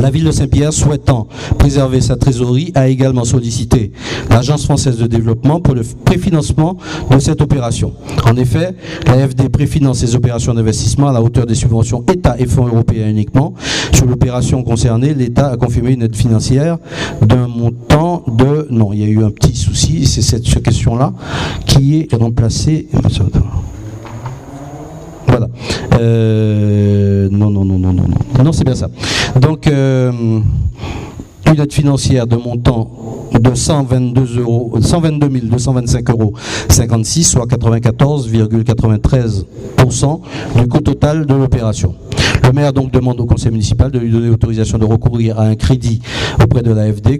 La ville de Saint-Pierre, souhaitant préserver sa trésorerie, a également sollicité l'Agence française de développement pour le préfinancement de cette opération. En effet, l'AFD préfinance ces opérations d'investissement à la hauteur des subventions État et fonds européens uniquement. Sur l'opération concernée, l'État a confirmé une aide financière d'un montant de... Non, il y a eu un petit souci, c'est cette question-là qui est remplacée... Voilà. Non, c'est bien ça. Donc, une aide financière de montant de 122 225,56 €, soit 94,93% du coût total de l'opération. Le maire donc demande au conseil municipal de lui donner l'autorisation de recourir à un crédit auprès de l'AFD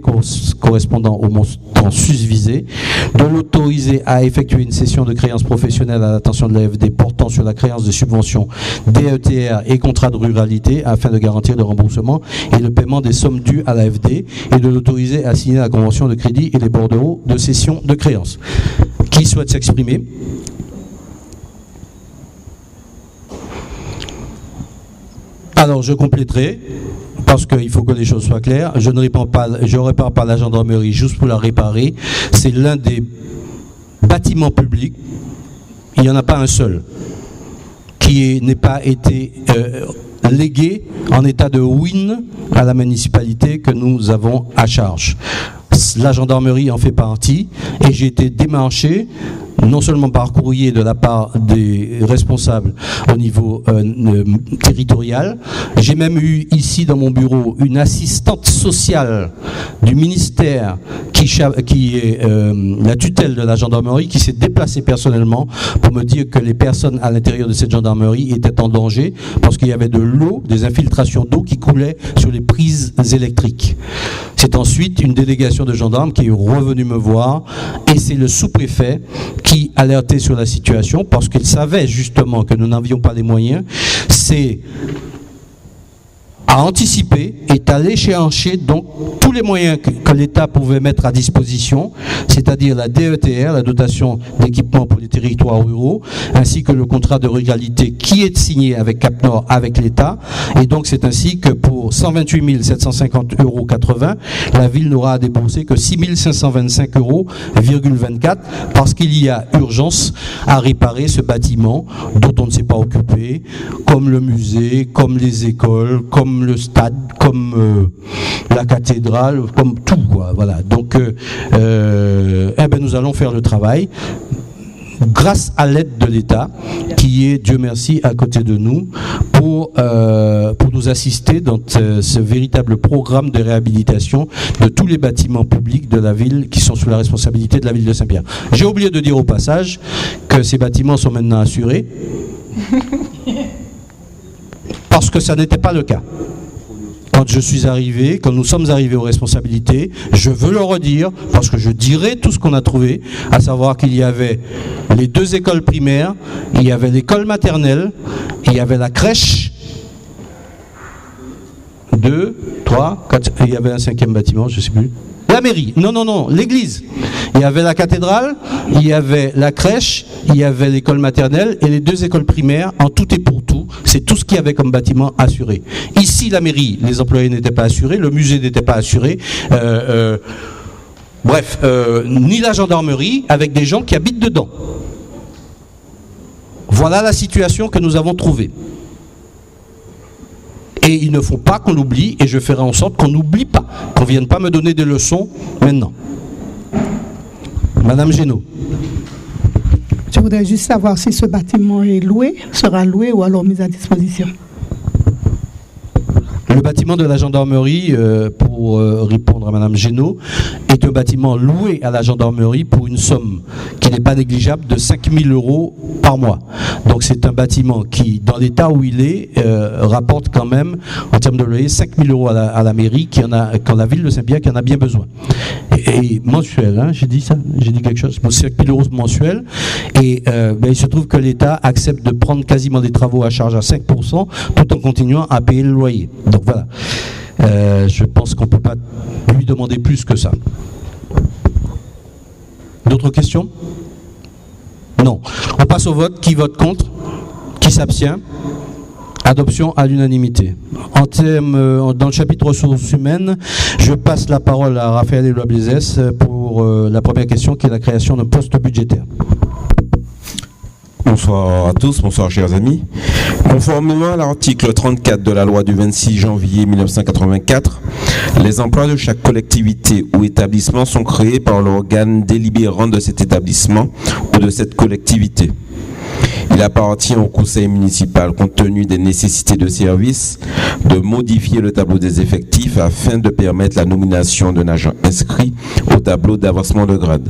correspondant au montant susvisé, de l'autoriser à effectuer une cession de créances professionnelles à l'attention de l'AFD portant sur la créance de subventions DETR et contrats de ruralité afin de garantir le remboursement et le paiement des sommes dues à l'AFD, et de l'autoriser à signer la convention de crédit et les bordereaux de cession de créances. Qui souhaite s'exprimer? Alors, je compléterai, parce qu'il faut que les choses soient claires. Je ne répare pas la gendarmerie juste pour la réparer. C'est l'un des bâtiments publics, il n'y en a pas un seul, qui n'ait pas été légué en état de ruine à la municipalité que nous avons à charge. La gendarmerie en fait partie, et j'ai été démarché non seulement par courrier de la part des responsables au niveau territorial, j'ai même eu ici dans mon bureau une assistante sociale du ministère qui est la tutelle de la gendarmerie, qui s'est déplacée personnellement pour me dire que les personnes à l'intérieur de cette gendarmerie étaient en danger parce qu'il y avait de l'eau, des infiltrations d'eau qui coulaient sur les prises électriques. C'est ensuite une délégation de gendarmes qui est revenue me voir, et c'est le sous-préfet qui alertait sur la situation parce qu'il savait justement que nous n'avions pas les moyens. C'est à anticiper et à l'échéancier donc tous les moyens que l'État pouvait mettre à disposition, c'est-à-dire la DETR, la dotation d'équipement pour les territoires ruraux, ainsi que le contrat de ruralité qui est signé avec Cap Nord avec l'État. Et donc c'est ainsi que pour 128 750,80 €, la ville n'aura à débourser que 6 525,24 € parce qu'il y a urgence à réparer ce bâtiment dont on ne s'est pas occupé, comme le musée, comme les écoles, comme comme le stade, comme la cathédrale, comme tout, quoi. Voilà. Donc, nous allons faire le travail grâce à l'aide de l'État, qui est, Dieu merci, à côté de nous, pour nous assister dans ce véritable programme de réhabilitation de tous les bâtiments publics de la ville qui sont sous la responsabilité de la ville de Saint-Pierre. J'ai oublié de dire au passage que ces bâtiments sont maintenant assurés, parce que ça n'était pas le cas. Quand je suis arrivé, quand nous sommes arrivés aux responsabilités, je veux le redire, parce que je dirai tout ce qu'on a trouvé, à savoir qu'il y avait les 2 écoles primaires, il y avait l'école maternelle, il y avait la crèche, 2, 3, 4, il y avait un 5e bâtiment, je ne sais plus. La mairie, non, l'église. Il y avait la cathédrale, il y avait la crèche, il y avait l'école maternelle et les 2 écoles primaires, en tout et pour tout. C'est tout ce qu'il y avait comme bâtiment assuré. Ici, la mairie, les employés n'étaient pas assurés, le musée n'était pas assuré. Ni la gendarmerie, avec des gens qui habitent dedans. Voilà la situation que nous avons trouvée. Et il ne faut pas qu'on l'oublie, et je ferai en sorte qu'on n'oublie pas, qu'on ne vienne pas me donner des leçons maintenant. Madame Génaud. Je voudrais juste savoir si ce bâtiment est loué, sera loué ou alors mis à disposition. Le bâtiment de la gendarmerie, pour répondre à Madame Génaud, est un bâtiment loué à la gendarmerie pour une somme qui n'est pas négligeable de 5 000 € par mois. Donc c'est un bâtiment qui, dans l'état où il est, rapporte quand même, en termes de loyer, 5 000 € à la mairie, quand la ville de Saint-Pierre qui en a bien besoin. Et mensuel, hein, j'ai dit ça, j'ai dit quelque chose, 5 000 € mensuel. Et il se trouve que l'État accepte de prendre quasiment des travaux à charge à 5%, tout en continuant à payer le loyer. Donc voilà, je pense qu'on ne peut pas lui demander plus que ça. D'autres questions? Non. On passe au vote. Qui vote contre? Qui s'abstient? Adoption à l'unanimité. Dans le chapitre ressources humaines, je passe la parole à Raphaël Éloi-Blizès pour la première question qui est la création d'un poste budgétaire. Bonsoir à tous, bonsoir chers amis. Conformément à l'article 34 de la loi du 26 janvier 1984, les emplois de chaque collectivité ou établissement sont créés par l'organe délibérant de cet établissement ou de cette collectivité. Il appartient au conseil municipal, compte tenu des nécessités de service, de modifier le tableau des effectifs afin de permettre la nomination d'un agent inscrit au tableau d'avancement de grade.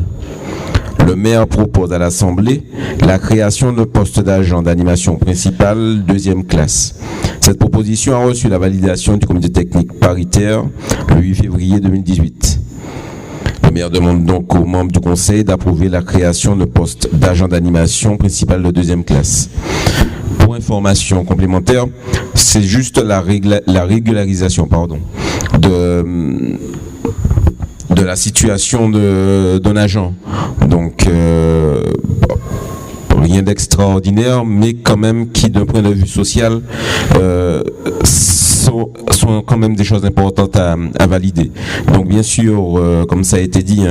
Le maire propose à l'Assemblée la création d'un poste d'agent d'animation principale 2e classe. Cette proposition a reçu la validation du comité technique paritaire le 8 février 2018. Le maire demande donc aux membres du conseil d'approuver la création d'un poste d'agent d'animation principale de 2e classe. Pour information complémentaire, c'est juste la régularisation de la situation d'un agent. Donc, rien d'extraordinaire, mais quand même qui, d'un point de vue social, sont quand même des choses importantes à valider. Donc, bien sûr, comme ça a été dit,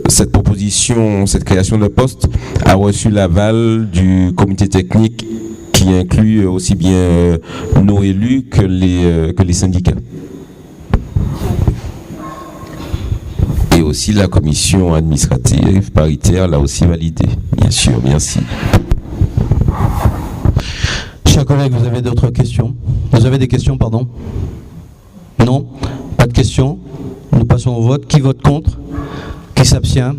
cette proposition, cette création de poste a reçu l'aval du comité technique qui inclut aussi bien nos élus que les syndicats. Et aussi la commission administrative paritaire l'a aussi validé. Bien sûr, merci. Chers collègues, vous avez d'autres questions? Vous avez des questions, pardon? Non? Pas de questions? Nous passons au vote. Qui vote contre? Qui s'abstient?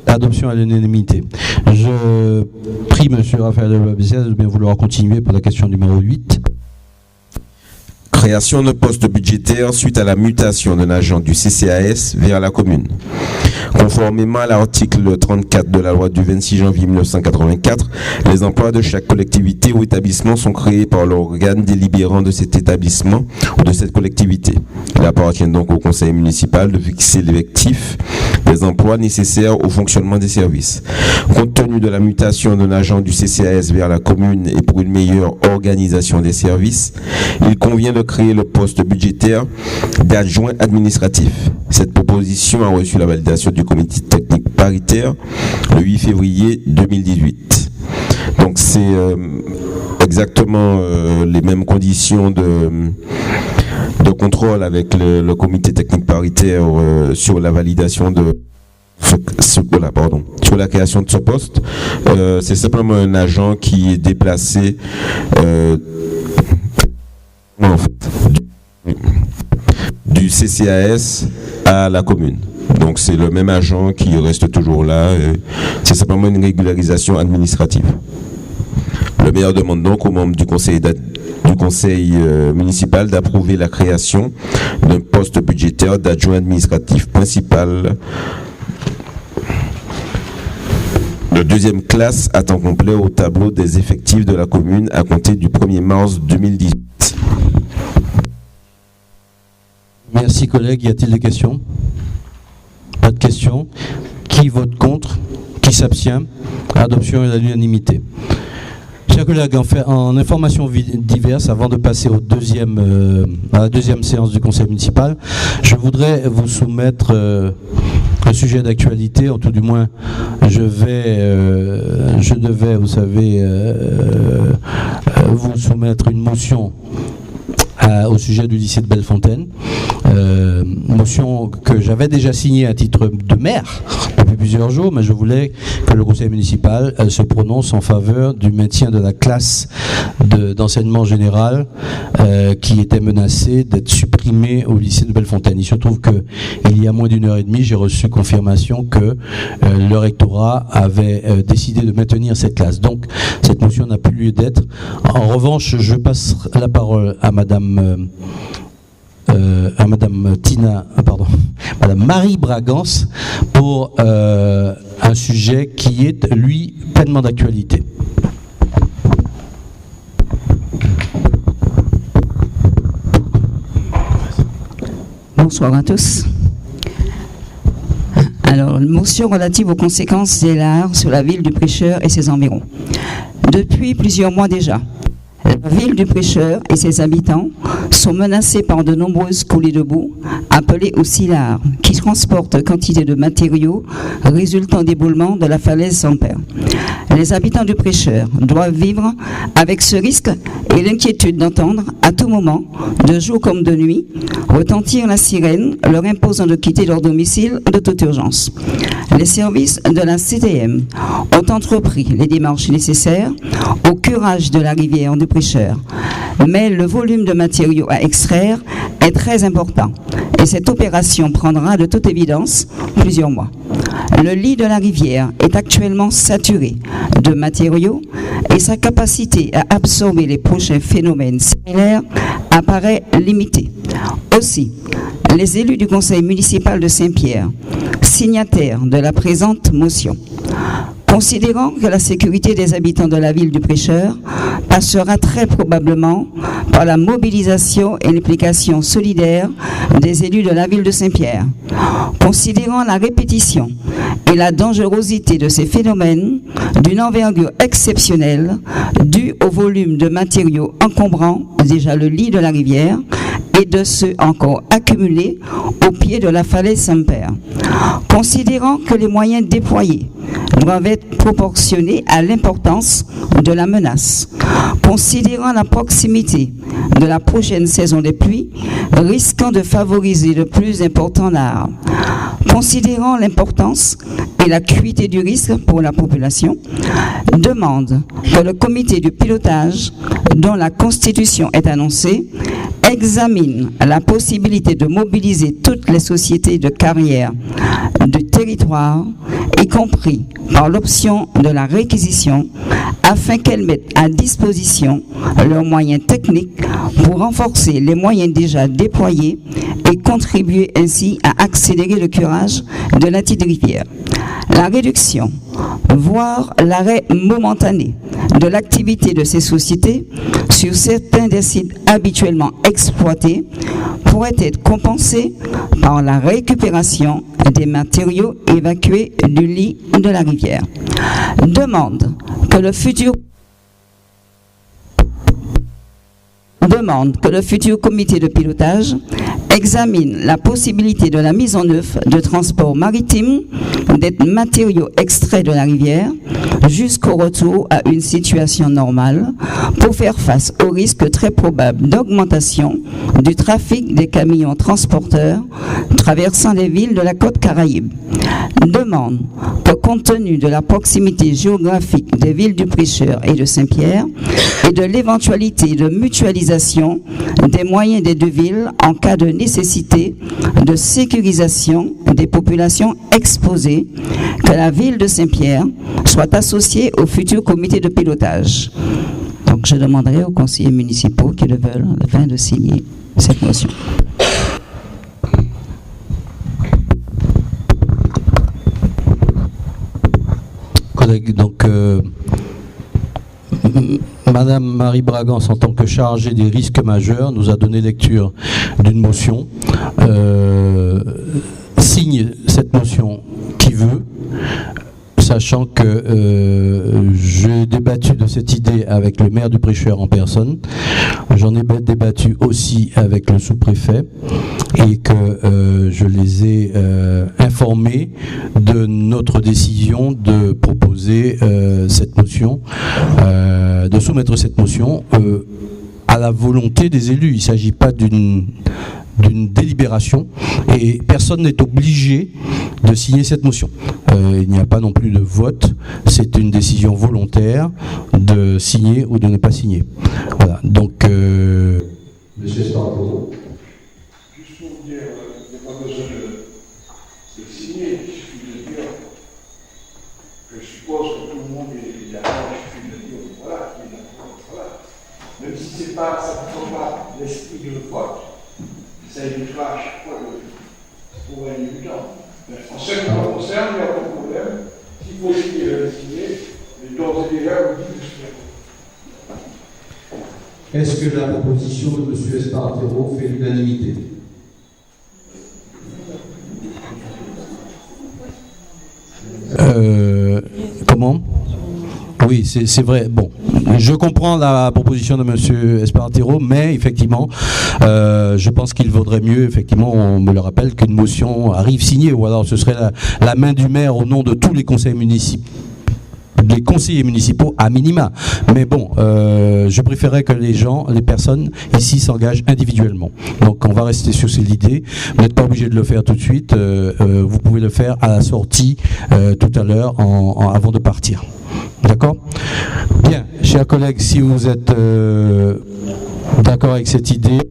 Adoption à l'unanimité. Je prie M. Raphaël Éloi-Blizès de bien vouloir continuer pour la question numéro 8. Création de poste budgétaire suite à la mutation d'un agent du CCAS vers la commune. Conformément à l'article 34 de la loi du 26 janvier 1984, les emplois de chaque collectivité ou établissement sont créés par l'organe délibérant de cet établissement ou de cette collectivité. Il appartient donc au conseil municipal de fixer l'effectif des emplois nécessaires au fonctionnement des services. Compte tenu de la mutation d'un agent du CCAS vers la commune et pour une meilleure organisation des services, il convient de créer le poste budgétaire d'adjoint administratif. Cette proposition a reçu la validation du comité technique paritaire le 8 février 2018. Donc c'est exactement les mêmes conditions de contrôle avec le comité technique paritaire sur la validation sur la création de ce poste. C'est simplement un agent qui est déplacé du CCAS à la commune. Donc c'est le même agent qui reste toujours là. C'est simplement une régularisation administrative. Le maire demande donc aux membres du conseil municipal d'approuver la création d'un poste budgétaire d'adjoint administratif principal de deuxième classe à temps complet au tableau des effectifs de la commune à compter du 1er mars 2018. Merci collègues. Y a-t-il des questions? Pas de questions. Qui vote contre? Qui s'abstient? Adoption à l'unanimité. Chers collègues, en informations diverses, avant de passer à la deuxième séance du conseil municipal, je voudrais vous soumettre un sujet d'actualité, ou tout du moins, je devais, vous savez, vous soumettre une motion au sujet du lycée de Bellefontaine, motion que j'avais déjà signée à titre de maire depuis plusieurs jours, mais je voulais que le conseil municipal se prononce en faveur du maintien de la classe d'enseignement général qui était menacée d'être supprimée au lycée de Bellefontaine. Il se trouve qu'il y a moins d'une heure et demie, j'ai reçu confirmation que le rectorat avait décidé de maintenir cette classe. Donc cette motion n'a plus lieu d'être. En revanche, je passe la parole à Madame Marie Bragance pour un sujet qui est, lui, pleinement d'actualité. Bonsoir à tous. Alors, une motion relative aux conséquences des LAR sur la ville du Prêcheur et ses environs. Depuis plusieurs mois déjà, la ville du Prêcheur et ses habitants sont menacés par de nombreuses coulées de boue, appelées aussi LAR, qui transportent quantité de matériaux résultant d'éboulements de la falaise sans père. Les habitants du Prêcheur doivent vivre avec ce risque et l'inquiétude d'entendre à tout moment, de jour comme de nuit, retentir la sirène leur imposant de quitter leur domicile de toute urgence. Les services de la CTM ont entrepris les démarches nécessaires au curage de la rivière du Prêcheur, mais le volume de matériaux à extraire est très important et cette opération prendra de toute évidence plusieurs mois. Le lit de la rivière est actuellement saturé de matériaux et sa capacité à absorber les prochains phénomènes similaires apparaît limitée. Aussi, les élus du conseil municipal de Saint-Pierre, signataires de la présente motion, considérant que la sécurité des habitants de la ville du Prêcheur passera très probablement par la mobilisation et l'implication solidaire des élus de la ville de Saint-Pierre, considérant la répétition et la dangerosité de ces phénomènes d'une envergure exceptionnelle due au volume de matériaux encombrant déjà le lit de la rivière et de ceux encore accumulés au pied de la falaise Saint-Père. Considérant que les moyens déployés doivent être proportionnés à l'importance de la menace, considérant la proximité de la prochaine saison des pluies risquant de favoriser le plus important larmes, considérant l'importance et l'acuité du risque pour la population, demande que le comité du pilotage dont la constitution est annoncée examine la possibilité de mobiliser toutes les sociétés de carrière du territoire, y compris par l'option de la réquisition, afin qu'elles mettent à disposition leurs moyens techniques pour renforcer les moyens déjà déployés et contribuer ainsi à accélérer le curage de la petite rivière. La réduction, voire l'arrêt momentané de l'activité de ces sociétés sur certains des sites habituellement exploités pourrait être compensée par la récupération des matériaux évacués du lit de la rivière. Demande que le futur comité de pilotage examine la possibilité de la mise en œuvre de transports maritimes des matériaux extraits de la rivière jusqu'au retour à une situation normale pour faire face au risque très probable d'augmentation du trafic des camions transporteurs traversant les villes de la côte Caraïbe. Demande que, compte tenu de la proximité géographique des villes du Prêcheur et de Saint-Pierre et de l'éventualité de mutualisation des moyens des deux villes en cas de nécessité de sécurisation des populations exposées, que la ville de Saint-Pierre soit associée au futur comité de pilotage. Donc je demanderai aux conseillers municipaux qui le veulent afin de signer cette motion. Donc, Madame Marie Bragance, en tant que chargée des risques majeurs, nous a donné lecture d'une motion. Signe cette motion qui veut, sachant que j'ai débattu de cette idée avec le maire du Prêcheur en personne. J'en ai débattu aussi avec le sous-préfet et que je les ai informés de notre décision de proposer cette motion, de soumettre cette motion à la volonté des élus. Il ne s'agit pas d'une délibération et personne n'est obligé de signer cette motion. Il n'y a pas non plus de vote, c'est une décision volontaire de signer ou de ne pas signer. Voilà, donc Monsieur Espartero. Juste pour vous dire, il n'y a pas besoin de signer, il suffit de dire, je suppose que tout le monde est d'accord, il suffit de dire, voilà, il est d'accord, voilà. Même si ça ne prend pas l'esprit de vote, ça évitera à chaque fois pour gagner du temps. Mais en ce qui me concerne, il n'y a pas de problème. S'il faut signer, le signer, mais d'ores et déjà, vous dites que c'est Est-ce que la proposition de M. Espartero fait l'unanimité? Comment? Oui, c'est vrai. Bon, je comprends la proposition de M. Espartero, mais effectivement, je pense qu'il vaudrait mieux, effectivement, on me le rappelle, qu'une motion arrive signée, ou alors ce serait la main du maire au nom de tous les conseils municipaux. Les conseillers municipaux à minima. Mais bon, je préférais que les personnes ici s'engagent individuellement. Donc on va rester sur cette idée. Vous n'êtes pas obligé de le faire tout de suite. Vous pouvez le faire à la sortie tout à l'heure avant de partir. D'accord? Bien, chers collègues, si vous êtes d'accord avec cette idée,